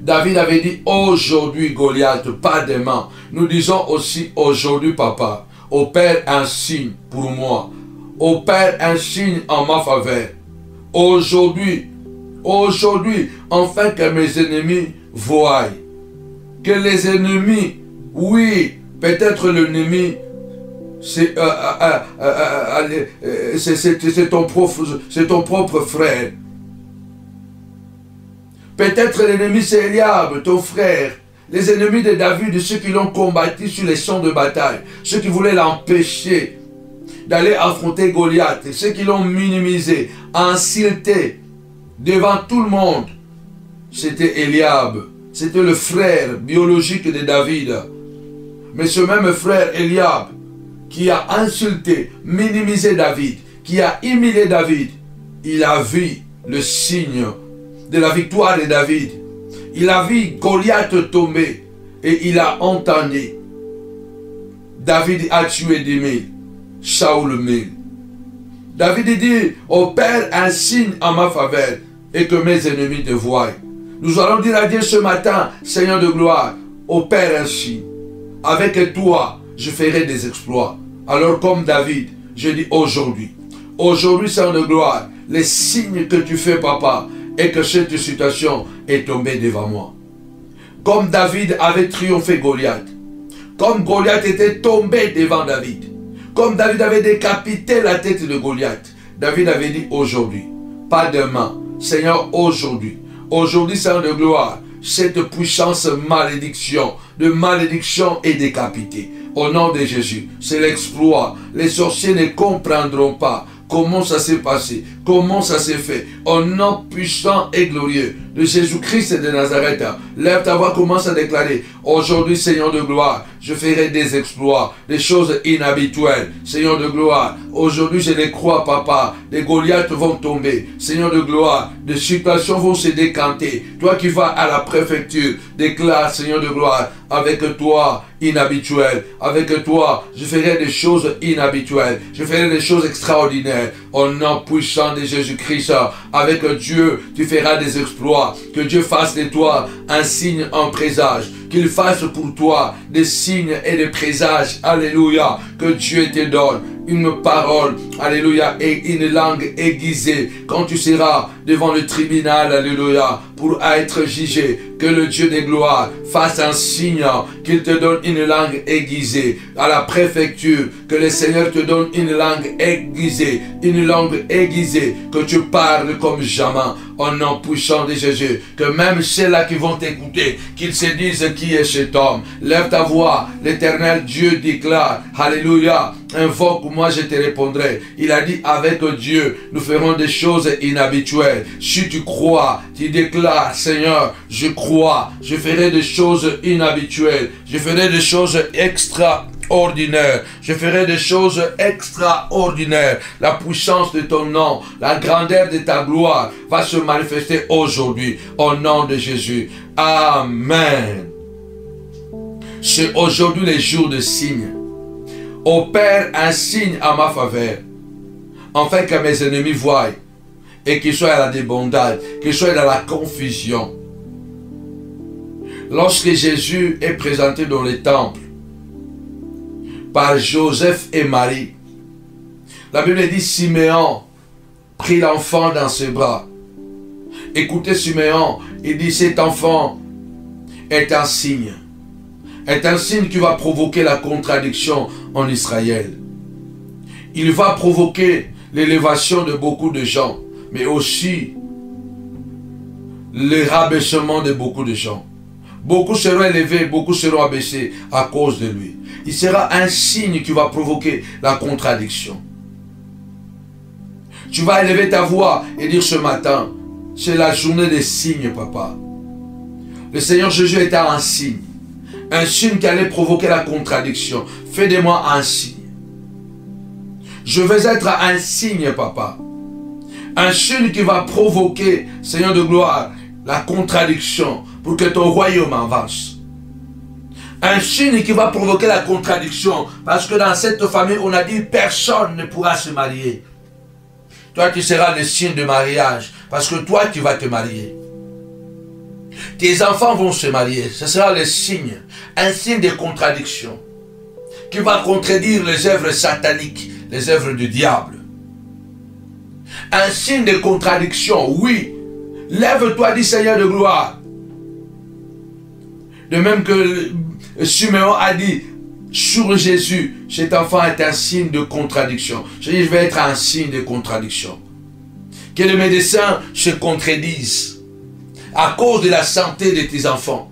David avait dit aujourd'hui, Goliath, pas demain. Nous disons aussi aujourd'hui, papa. Opère un signe pour moi. Opère un signe en ma faveur. Aujourd'hui, enfin que mes ennemis voient. Que les ennemis, oui, peut-être l'ennemi, c'est ton propre frère. Peut-être l'ennemi c'est Eliab, ton frère. Les ennemis de David, ceux qui l'ont combattu sur les champs de bataille, ceux qui voulaient l'empêcher d'aller affronter Goliath, ceux qui l'ont minimisé, insulté devant tout le monde, c'était Eliab. C'était le frère biologique de David. Mais ce même frère Eliab, qui a insulté, minimisé David, qui a humilié David, il a vu le signe de la victoire de David. Il a vu Goliath tomber et il a entendu. David a tué 10 000, Saoul 1000. David dit, opère un signe en ma faveur et que mes ennemis te voient. Nous allons dire à Dieu ce matin, Seigneur de gloire, opère un signe. Avec toi, je ferai des exploits. Alors comme David, je dis aujourd'hui, Seigneur de gloire, les signes que tu fais, papa, et que cette situation est tombée devant moi. Comme David avait triomphé Goliath, comme Goliath était tombé devant David, comme David avait décapité la tête de Goliath, David avait dit aujourd'hui, pas demain, Seigneur, aujourd'hui, Seigneur de gloire, cette puissance de malédiction est décapitée. Au nom de Jésus, c'est l'exploit. Les sorciers ne comprendront pas comment ça s'est passé, comment ça s'est fait. Au nom puissant et glorieux de Jésus-Christ de Nazareth, lève ta voix, commence à déclarer, aujourd'hui, Seigneur de gloire, je ferai des exploits, des choses inhabituelles. Seigneur de gloire, aujourd'hui, je les crois, papa, les Goliaths vont tomber. Seigneur de gloire, des situations vont se décanter. Toi qui vas à la préfecture, déclare, Seigneur de gloire, avec toi, inhabituel. Avec toi, je ferai des choses inhabituelles. Je ferai des choses extraordinaires. Au nom puissant de Jésus-Christ, avec Dieu, tu feras des exploits. Que Dieu fasse de toi un signe, un présage. Qu'il fasse pour toi des signes et des présages. Alléluia. Que Dieu te donne une parole, alléluia, et une langue aiguisée quand tu seras devant le tribunal, alléluia, pour être jugé. Que le Dieu des gloires fasse un signe, qu'il te donne une langue aiguisée. À la préfecture, que le Seigneur te donne une langue aiguisée, que tu parles comme jamais, au nom puissant de Jésus. Que même ceux-là qui vont t'écouter, qu'ils se disent qui est cet homme. Lève ta voix, l'Éternel Dieu déclare, alléluia, invoque-moi, je te répondrai. Il a dit, avec Dieu, nous ferons des choses inhabituelles. Si tu crois, tu déclares, Seigneur, je crois, je ferai des choses inhabituelles, je ferai des choses extraordinaires, je ferai des choses extraordinaires. La puissance de ton nom, la grandeur de ta gloire va se manifester aujourd'hui, au nom de Jésus. Amen. C'est aujourd'hui les jours de signes. Opère un signe à ma faveur, afin que mes ennemis voient et qu'ils soient à la débandade, qu'ils soient dans la confusion. lorsque Jésus est présenté dans le temple par Joseph et Marie, la Bible dit Siméon prit l'enfant dans ses bras. Écoutez Siméon, il dit cet enfant est un signe. Est un signe qui va provoquer la contradiction en Israël. Il va provoquer l'élévation de beaucoup de gens, mais aussi le rabaissement de beaucoup de gens. Beaucoup seront élevés, beaucoup seront abaissés à cause de lui. Il sera un signe qui va provoquer la contradiction. Tu vas élever ta voix et dire ce matin, c'est la journée des signes, papa. Le Seigneur Jésus est un signe. Un signe qui allait provoquer la contradiction. Fais de moi un signe. Je veux être un signe, papa. Un signe qui va provoquer, Seigneur de gloire, la contradiction pour que ton royaume avance. Un signe qui va provoquer la contradiction parce que dans cette famille, on a dit personne ne pourra se marier. Toi, tu seras le signe de mariage parce que toi, tu vas te marier. Tes enfants vont se marier. Ce sera le signe, un signe de contradiction qui va contredire les œuvres sataniques, les œuvres du diable. Un signe de contradiction, oui. Lève-toi, dit Seigneur de gloire. De même que Siméon a dit sur Jésus, cet enfant est un signe de contradiction. Je dis, je vais être un signe de contradiction. Que les médecins se contredisent à cause de la santé de tes enfants,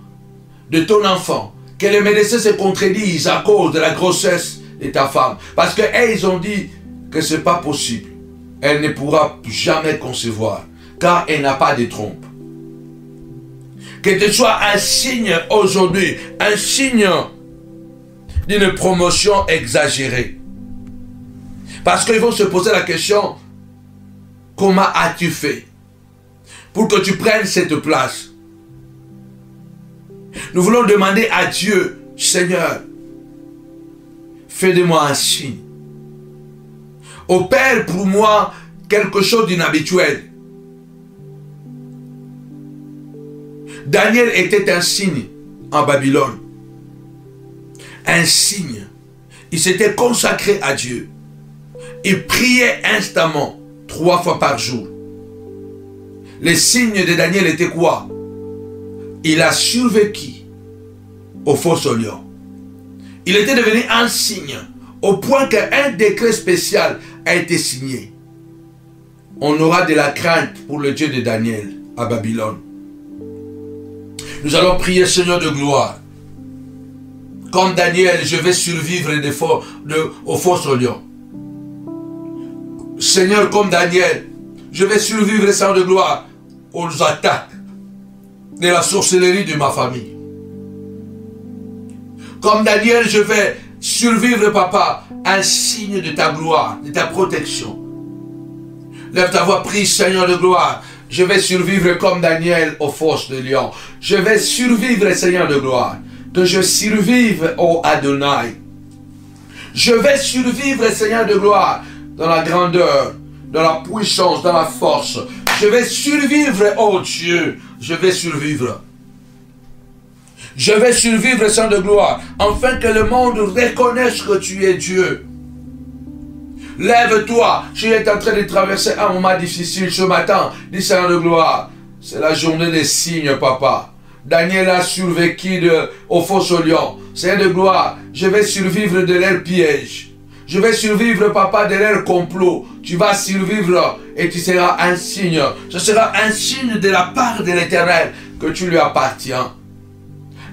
de ton enfant. Que les médecins se contredisent à cause de la grossesse de ta femme. Parce qu'ils ont dit que ce n'est pas possible. Elle ne pourra jamais concevoir, car elle n'a pas de trompe. Que ce soit un signe aujourd'hui, un signe d'une promotion exagérée. Parce qu'ils vont se poser la question, comment as-tu fait pour que tu prennes cette place? Nous voulons demander à Dieu, Seigneur, fais de moi un signe. Opère pour moi quelque chose d'inhabituel. Daniel était un signe en Babylone. Un signe. Il s'était consacré à Dieu. Il priait instamment 3 fois par jour. Les signes de Daniel étaient quoi? Il a survécu au faux lion. Il était devenu un signe au point qu'un décret spécial a été signé. On aura de la crainte pour le Dieu de Daniel à Babylone. Nous allons prier, Seigneur de gloire. Comme Daniel, je vais survivre au faux lion. Seigneur, comme Daniel, je vais survivre, Seigneur de gloire, aux attaques de la sorcellerie de ma famille. Comme Daniel, je vais survivre, papa, un signe de ta gloire, de ta protection. Lève ta voix, prie, Seigneur de gloire. Je vais survivre comme Daniel aux forces de lion. Je vais survivre, Seigneur de gloire. Que je survive, ô Adonai. Je vais survivre, Seigneur de gloire, dans la grandeur, dans la puissance, dans la force. Je vais survivre, ô Dieu. Je vais survivre. Je vais survivre, Seigneur de gloire, afin que le monde reconnaisse que tu es Dieu. Lève-toi, tu es en train de traverser un moment difficile ce matin, dit Seigneur de gloire. C'est la journée des signes, papa. Daniel a survécu au faux lion. Seigneur de gloire, je vais survivre de leurs pièges. Je vais survivre, papa, de leurs complots. Tu vas survivre et tu seras un signe. Ce sera un signe de la part de l'Éternel que tu lui appartiens.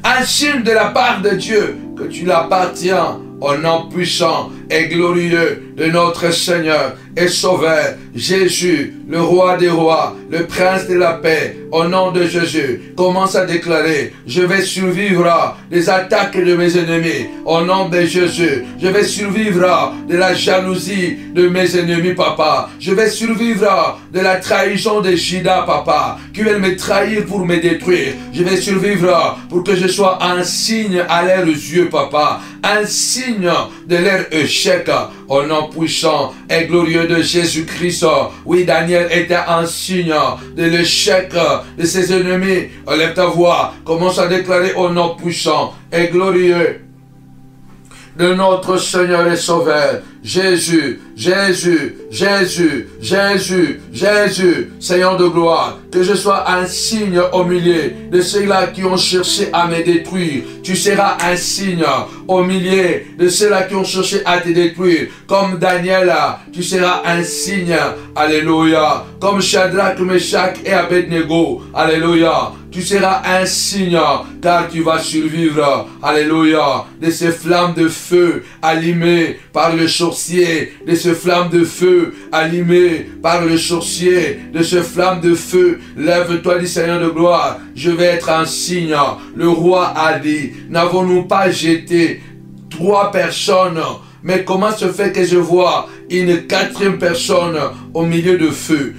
Un signe de la part de Dieu que tu lui appartiens. Au nom puissant et glorieux de notre Seigneur et Sauveur, Jésus, le roi des rois, le prince de la paix, au nom de Jésus, commence à déclarer, je vais survivre des attaques de mes ennemis, au nom de Jésus, je vais survivre de la jalousie de mes ennemis, papa, je vais survivre de la trahison de Judas, papa, qui veulent me trahir pour me détruire, je vais survivre pour que je sois un signe à leurs yeux, papa, un signe de leur l'échec au nom puissant et glorieux de Jésus-Christ. Oui, Daniel était un signe de l'échec de ses ennemis. Lève ta voix, commence à déclarer au nom puissant et glorieux de notre Seigneur et Sauveur, Jésus, Jésus, Jésus, Jésus, Jésus, Seigneur de gloire, que je sois un signe au milieu de ceux-là qui ont cherché à me détruire. Tu seras un signe au milieu de ceux-là qui ont cherché à te détruire. Comme Daniel, tu seras un signe, alléluia. Comme Shadrach, Meshach et Abednego, alléluia. Tu seras un signe, car tu vas survivre, alléluia, de ces flammes de feu allumées par le sorcier, de ces flammes de feu allumées par le sorcier, de ces flammes de feu. Lève-toi, dit Seigneur de gloire, je vais être un signe. Le roi a dit, n'avons-nous pas jeté 3 personnes, mais comment se fait que je vois une 4e personne au milieu de feu,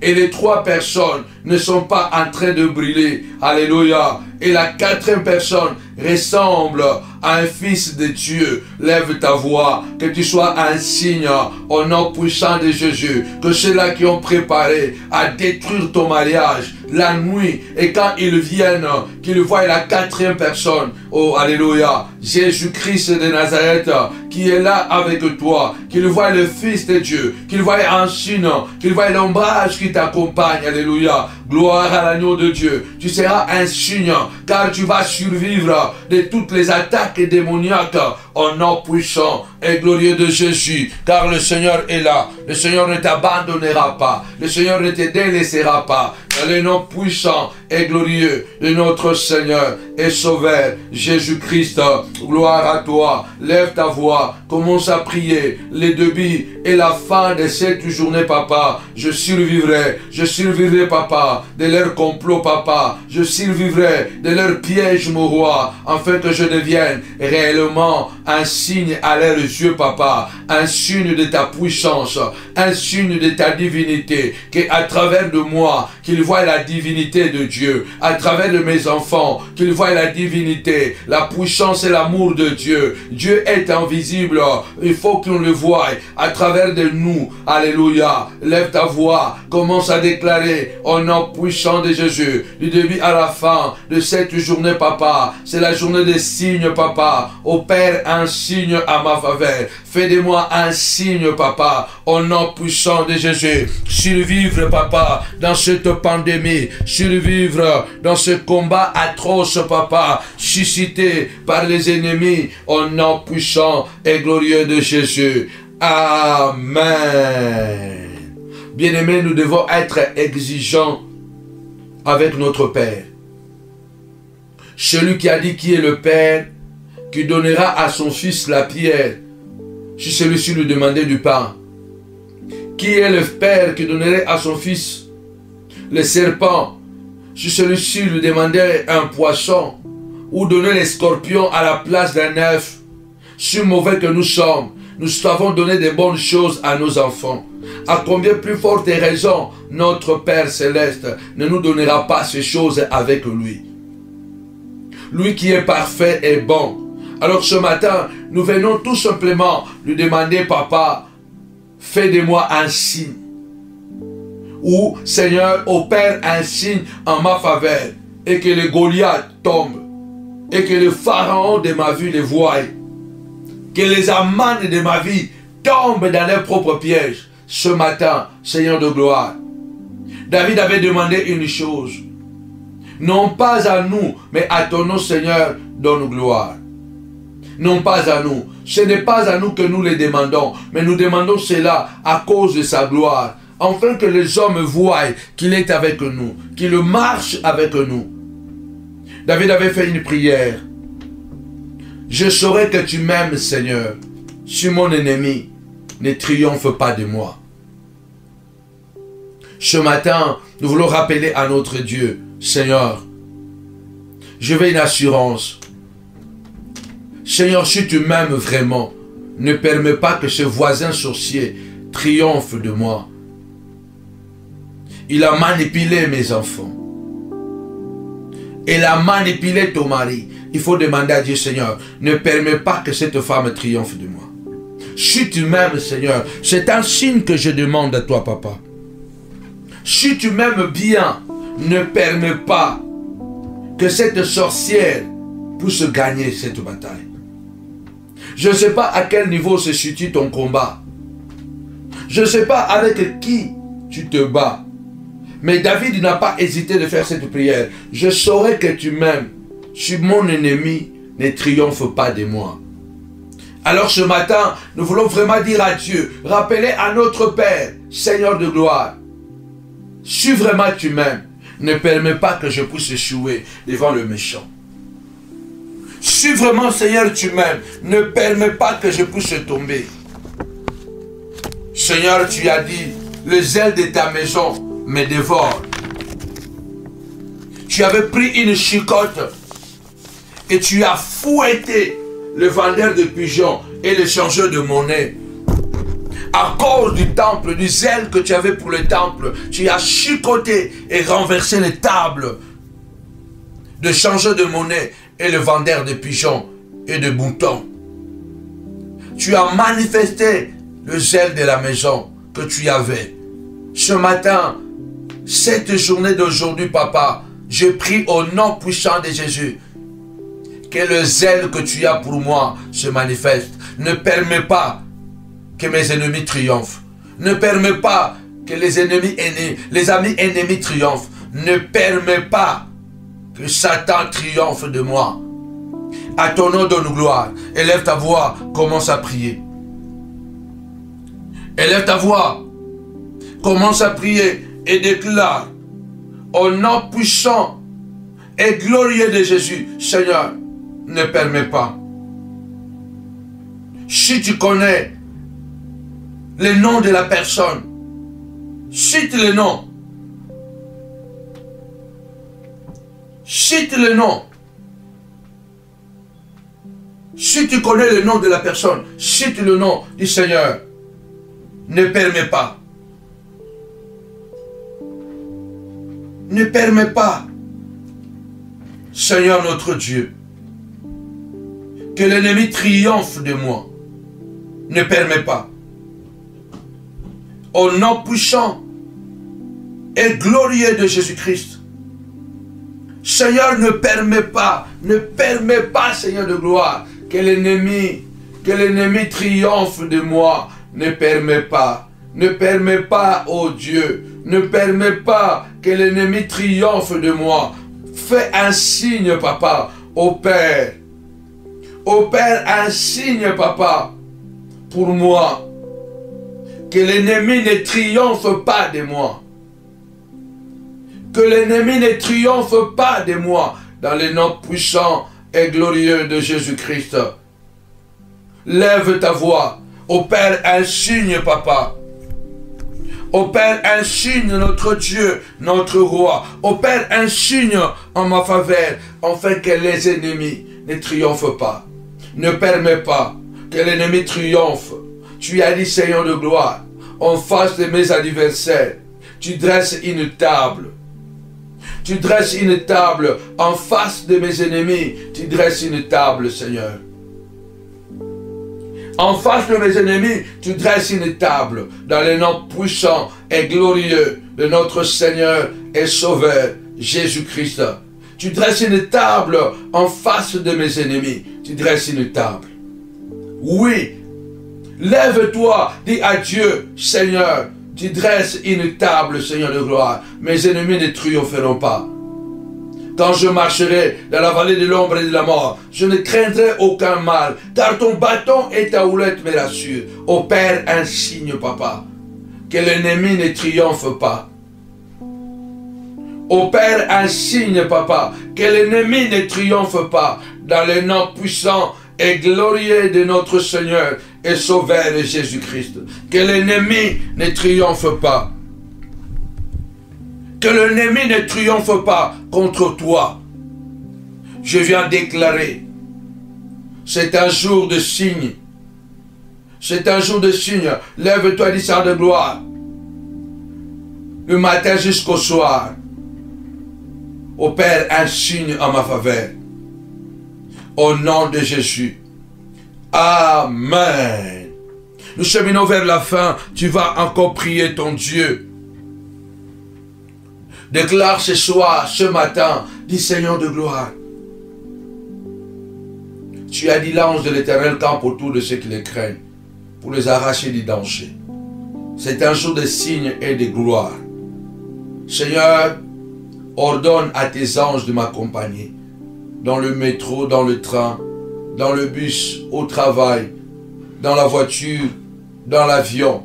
et les 3 personnes ne sont pas en train de brûler, alléluia, et la 4e personne ressemble à un fils de Dieu. Lève ta voix, que tu sois un signe au nom puissant de Jésus, que ceux-là qui ont préparé à détruire ton mariage la nuit, et quand ils viennent, qu'ils voient la 4e personne, oh alléluia, Jésus-Christ de Nazareth, qui est là avec toi, qu'ils voient le Fils de Dieu, qu'ils voient un signe, qu'ils voient l'ombrage qui t'accompagne, alléluia, gloire à l'agneau de Dieu. Tu seras un signe, car tu vas survivre de toutes les attaques démoniaques au nom puissant et glorieux de Jésus, car le Seigneur est là, le Seigneur ne t'abandonnera pas, le Seigneur ne te délaissera pas, dans le nom puissant et glorieux de notre Seigneur et Sauveur Jésus-Christ. Gloire à toi, lève ta voix, commence à prier le début et la fin de cette journée, papa. Je survivrai, papa, de leur complot, papa. Je survivrai de leur piège, mon roi, afin que je devienne réellement un signe à leurs yeux, papa, un signe de ta puissance, un signe de ta divinité, qu'à travers de moi, qu'ils voient la divinité de Dieu, à travers de mes enfants, qu'ils voient la divinité, la puissance et l'amour de Dieu. Dieu est invisible, il faut qu'on le voie à travers de nous, alléluia. Lève ta voix, commence à déclarer au nom puissant de Jésus, du début à la fin de cette journée, papa, c'est la journée des signes, papa. Opère un signe à ma faveur, fais de moi un signe, papa, au nom puissant de Jésus. Survivre, papa, dans cette pandémie, survivre dans ce combat atroce, papa, suscité par les ennemis, au nom puissant et glorieux de Jésus. Amen. Bien-aimés, nous devons être exigeants avec notre Père. Celui qui a dit qui est le Père, qui donnera à son fils la pierre, si celui-ci lui demandait du pain. Qui est le Père qui donnerait à son fils le serpent, si celui-ci lui demandait un poisson, ou donner les scorpions à la place d'un œuf? Si mauvais que nous sommes, nous savons donner de bonnes choses à nos enfants. À combien plus forte raison notre Père Céleste ne nous donnera pas ces choses avec lui? Lui qui est parfait et bon. Alors ce matin, nous venons tout simplement lui demander, papa, fais de moi un signe. Ou, Seigneur, opère un signe en ma faveur, et que le Goliath tombe, et que le pharaon de ma vie les voie, que les amants de ma vie tombent dans leurs propres pièges. Ce matin, Seigneur de gloire, David avait demandé une chose, non pas à nous, mais à ton nom, Seigneur, donne gloire. Non pas à nous, ce n'est pas à nous que nous les demandons, mais nous demandons cela à cause de sa gloire, afin que les hommes voient qu'il est avec nous, qu'il marche avec nous. David avait fait une prière. Je saurai que tu m'aimes, Seigneur, si mon ennemi ne triomphe pas de moi. Ce matin, nous voulons rappeler à notre Dieu, Seigneur, je veux une assurance. Seigneur, si tu m'aimes vraiment, ne permets pas que ce voisin sorcier triomphe de moi. Il a manipulé mes enfants. Il a manipulé ton mari. Il faut demander à Dieu, Seigneur, ne permets pas que cette femme triomphe de moi. Si tu m'aimes, Seigneur, c'est un signe que je demande à toi, papa. Si tu m'aimes bien, ne permets pas que cette sorcière puisse gagner cette bataille. Je ne sais pas à quel niveau se situe ton combat. Je ne sais pas avec qui tu te bats. Mais David n'a pas hésité de faire cette prière. Je saurai que tu m'aimes. Si mon ennemi ne triomphe pas de moi. Alors ce matin, nous voulons vraiment dire à Dieu, rappeler à notre Père, Seigneur de gloire, si vraiment tu m'aimes, ne permets pas que je puisse échouer devant le méchant. Si vraiment, Seigneur, tu m'aimes, ne permets pas que je puisse tomber. Seigneur, tu as dit, le zèle de ta maison me dévore. Tu avais pris une chicotte et tu as fouetté le vendeur de pigeons et le changeur de monnaie. À cause du temple, du zèle que tu avais pour le temple, tu as chicoté et renversé les tables de changeur de monnaie et le vendeur de pigeons et de moutons. Tu as manifesté le zèle de la maison que tu avais. Ce matin, cette journée d'aujourd'hui, papa, je prie au nom puissant de Jésus que le zèle que tu as pour moi se manifeste. Ne permets pas que mes ennemis triomphent. Ne permets pas que les amis ennemis triomphent. Ne permets pas que Satan triomphe de moi. À ton nom donne gloire. Élève ta voix, commence à prier. Élève ta voix, commence à prier et déclare au nom puissant et glorieux de Jésus, Seigneur, ne permets pas. Si tu connais le nom de la personne, cite le nom. Cite le nom. Si tu connais le nom de la personne, cite le nom du Seigneur. Ne permets pas. Ne permets pas, Seigneur notre Dieu, que l'ennemi triomphe de moi. Ne permets pas. Au nom puissant et glorieux de Jésus-Christ, Seigneur, ne permets pas, Seigneur de gloire, que l'ennemi triomphe de moi. Ne permets pas, oh Dieu, ne permets pas que l'ennemi triomphe de moi. Fais un signe, papa, au Père. Au Père, un signe, papa, pour moi. Que l'ennemi ne triomphe pas de moi. Que l'ennemi ne triomphe pas de moi. Dans le nom puissant et glorieux de Jésus-Christ. Lève ta voix. Au Père, un signe, papa. Au Père, un signe, notre Dieu, notre roi. Au Père, un signe en ma faveur, afin que les ennemis ne triomphent pas. Ne permets pas que l'ennemi triomphe. Tu as dit, Seigneur de gloire, en face de mes adversaires, tu dresses une table. Tu dresses une table en face de mes ennemis. Tu dresses une table, Seigneur. En face de mes ennemis, tu dresses une table dans le nom puissant et glorieux de notre Seigneur et Sauveur Jésus-Christ. Tu dresses une table en face de mes ennemis. Tu dresses une table. Oui. Lève-toi, dis à Dieu, Seigneur, tu dresses une table, Seigneur de gloire. Mes ennemis ne triompheront pas. Quand je marcherai dans la vallée de l'ombre et de la mort, je ne craindrai aucun mal, car ton bâton et ta houlette me rassurent. Ô Père, un signe, papa, que l'ennemi ne triomphe pas. Ô Père, un signe, papa, que l'ennemi ne triomphe pas, dans le nom puissant et glorieux de notre Seigneur et Sauveur Jésus-Christ. Que l'ennemi ne triomphe pas. Que l'ennemi ne triomphe pas contre toi. Je viens déclarer, c'est un jour de signe. C'est un jour de signe. Lève-toi, dis Seigneur de gloire. Le matin jusqu'au soir. Au Père, un signe en ma faveur. Au nom de Jésus. Amen. Nous cheminons vers la fin. Tu vas encore prier ton Dieu. Déclare ce soir, ce matin, dis Seigneur de gloire. Tu as dit l'ange de l'Éternel campe autour de ceux qui les craignent pour les arracher du danger. C'est un jour de signes et de gloire. Seigneur, ordonne à tes anges de m'accompagner dans le métro, dans le train, dans le bus, au travail, dans la voiture, dans l'avion.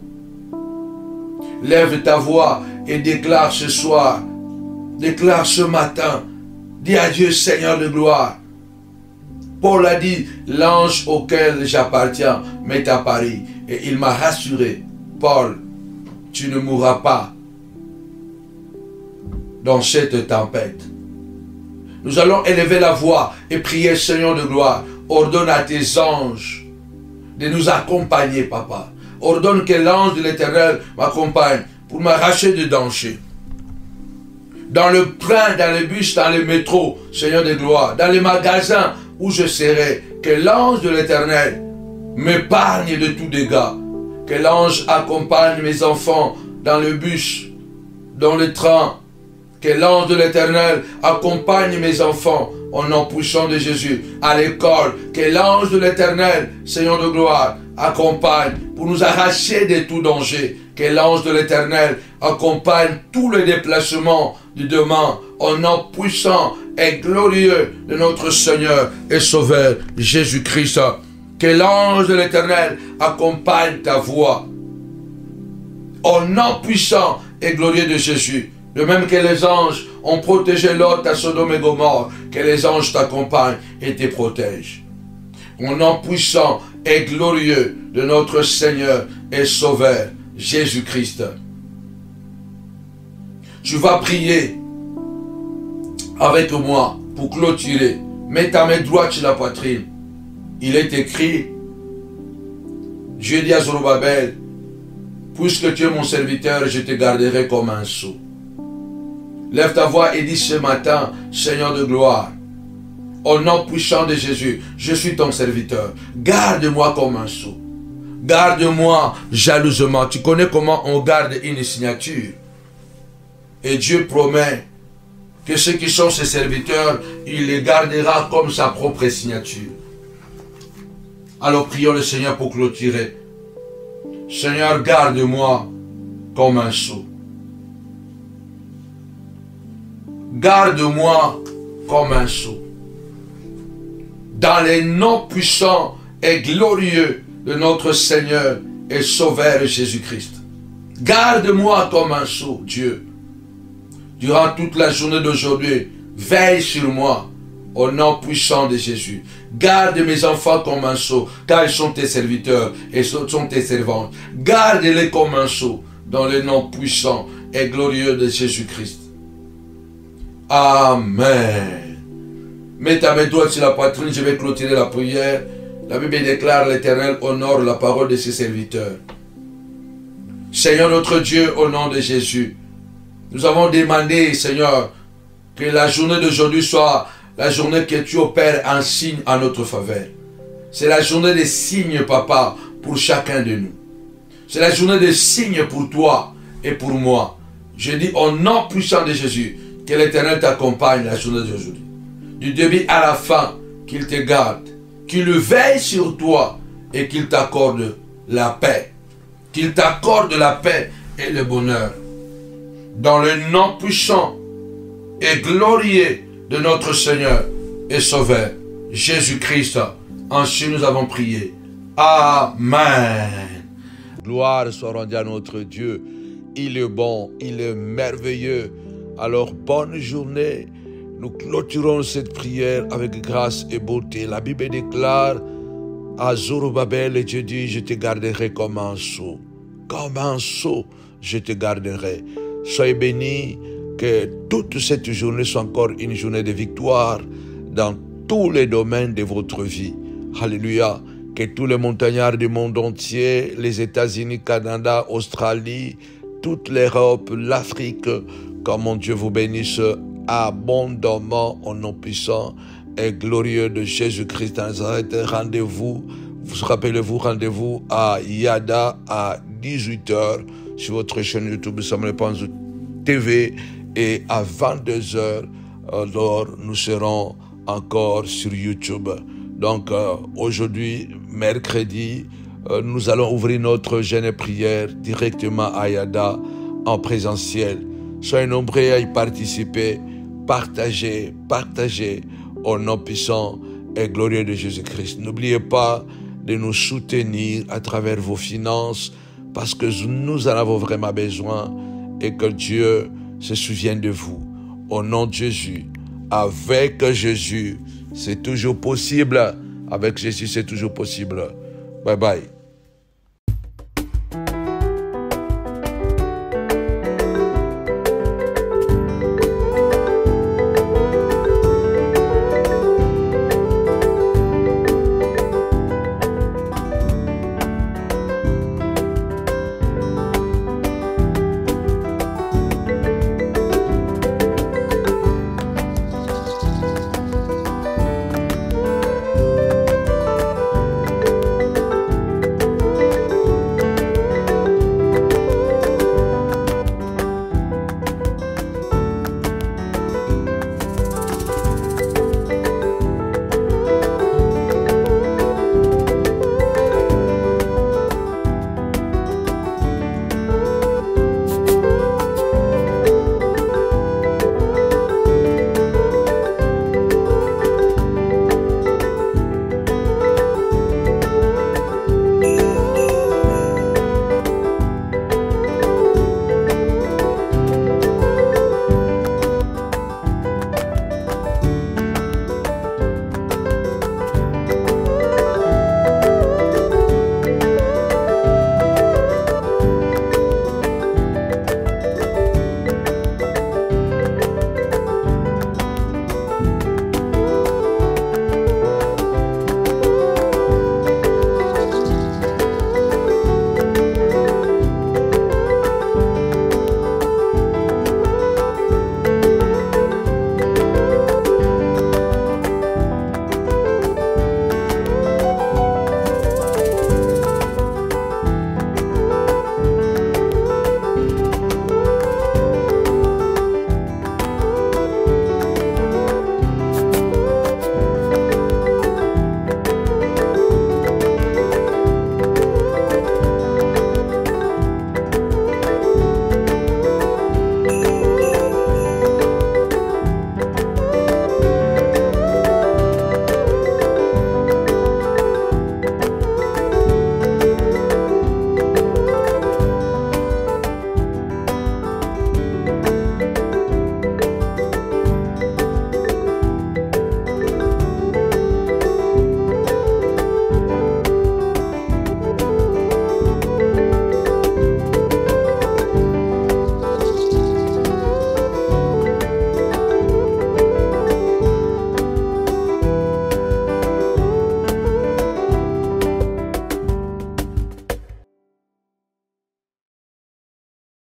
Lève ta voix et déclare ce soir, déclare ce matin, dis à Dieu Seigneur de gloire. Paul a dit, l'ange auquel j'appartiens m'est apparu et il m'a rassuré. Paul, tu ne mourras pas dans cette tempête. Nous allons élever la voix et prier Seigneur de gloire. Ordonne à tes anges de nous accompagner, papa. Ordonne que l'ange de l'Éternel m'accompagne pour m'arracher du danger. Dans le train, dans le bus, dans le métro, Seigneur de gloire, dans les magasins où je serai, que l'ange de l'Éternel m'épargne de tout dégât. Que l'ange accompagne mes enfants dans le bus, dans le train. Que l'ange de l'Éternel accompagne mes enfants au nom puissant de Jésus à l'école. Que l'ange de l'Éternel, Seigneur de gloire, accompagne pour nous arracher de tout danger. Que l'ange de l'Éternel accompagne tous les déplacements du demain au nom puissant et glorieux de notre Seigneur et Sauveur Jésus-Christ. Que l'ange de l'Éternel accompagne ta voix au nom puissant et glorieux de Jésus. De même que les anges ont protégé Lot à Sodome et Gomorrhe, que les anges t'accompagnent et te protègent. Au nom puissant et glorieux de notre Seigneur et Sauveur Jésus-Christ. Tu vas prier avec moi pour clôturer. Mets ta main droite sur la poitrine. Il est écrit, Dieu dit à Zorobabel, puisque tu es mon serviteur, je te garderai comme un sceau. Lève ta voix et dis ce matin, Seigneur de gloire, au nom puissant de Jésus, je suis ton serviteur. Garde-moi comme un sceau. Garde-moi jalousement. Tu connais comment on garde une signature. Et Dieu promet que ceux qui sont ses serviteurs, il les gardera comme sa propre signature. Alors prions le Seigneur pour clôturer. Seigneur, garde-moi comme un sceau. Garde-moi comme un sceau. Dans les noms puissants et glorieux de notre Seigneur et Sauveur Jésus-Christ. Garde-moi comme un sceau, Dieu. Durant toute la journée d'aujourd'hui, veille sur moi au nom puissant de Jésus. Garde mes enfants comme un sceau, car ils sont tes serviteurs et sont tes servantes. Garde-les comme un sceau dans le nom puissant et glorieux de Jésus-Christ. Amen. Mets ta main droite sur la poitrine, je vais clôturer la prière. La Bible déclare l'Éternel honore la parole de ses serviteurs. Seigneur notre Dieu, au nom de Jésus, nous avons demandé, Seigneur, que la journée d'aujourd'hui soit la journée que tu opères un signe en notre faveur. C'est la journée des signes, Papa, pour chacun de nous. C'est la journée des signes pour toi et pour moi. Je dis au nom puissant de Jésus, que l'Éternel t'accompagne la journée d'aujourd'hui. Du début à la fin, qu'il te garde, qu'il veille sur toi et qu'il t'accorde la paix. Qu'il t'accorde la paix et le bonheur. Dans le nom puissant et glorieux de notre Seigneur et Sauveur, Jésus-Christ. Ainsi nous avons prié. Amen. Gloire soit rendue à notre Dieu. Il est bon, il est merveilleux. Alors bonne journée. Nous clôturons cette prière avec grâce et beauté. La Bible déclare à Zorobabel, et Dieu dit, je te garderai comme un sceau. Comme un sceau, je te garderai. Soyez bénis, que toute cette journée soit encore une journée de victoire dans tous les domaines de votre vie. Alléluia. Que tous les montagnards du monde entier, les États-Unis, Canada, Australie, toute l'Europe, l'Afrique, que mon Dieu vous bénisse abondamment au nom puissant et glorieux de Jésus-Christ. Rendez-vous Rappelez-vous, rendez-vous à Yada à 18h sur votre chaîne YouTube Samuel Panzou TV et à 22h, alors nous serons encore sur YouTube. Donc aujourd'hui, mercredi, nous allons ouvrir notre jeûne et prière directement à Yada en présentiel. Soyez nombreux à y participer, partagez au nom puissant et glorieux de Jésus-Christ. N'oubliez pas de nous soutenir à travers vos finances parce que nous en avons vraiment besoin et que Dieu se souvienne de vous. Au nom de Jésus, avec Jésus, c'est toujours possible. Avec Jésus, c'est toujours possible. Bye bye.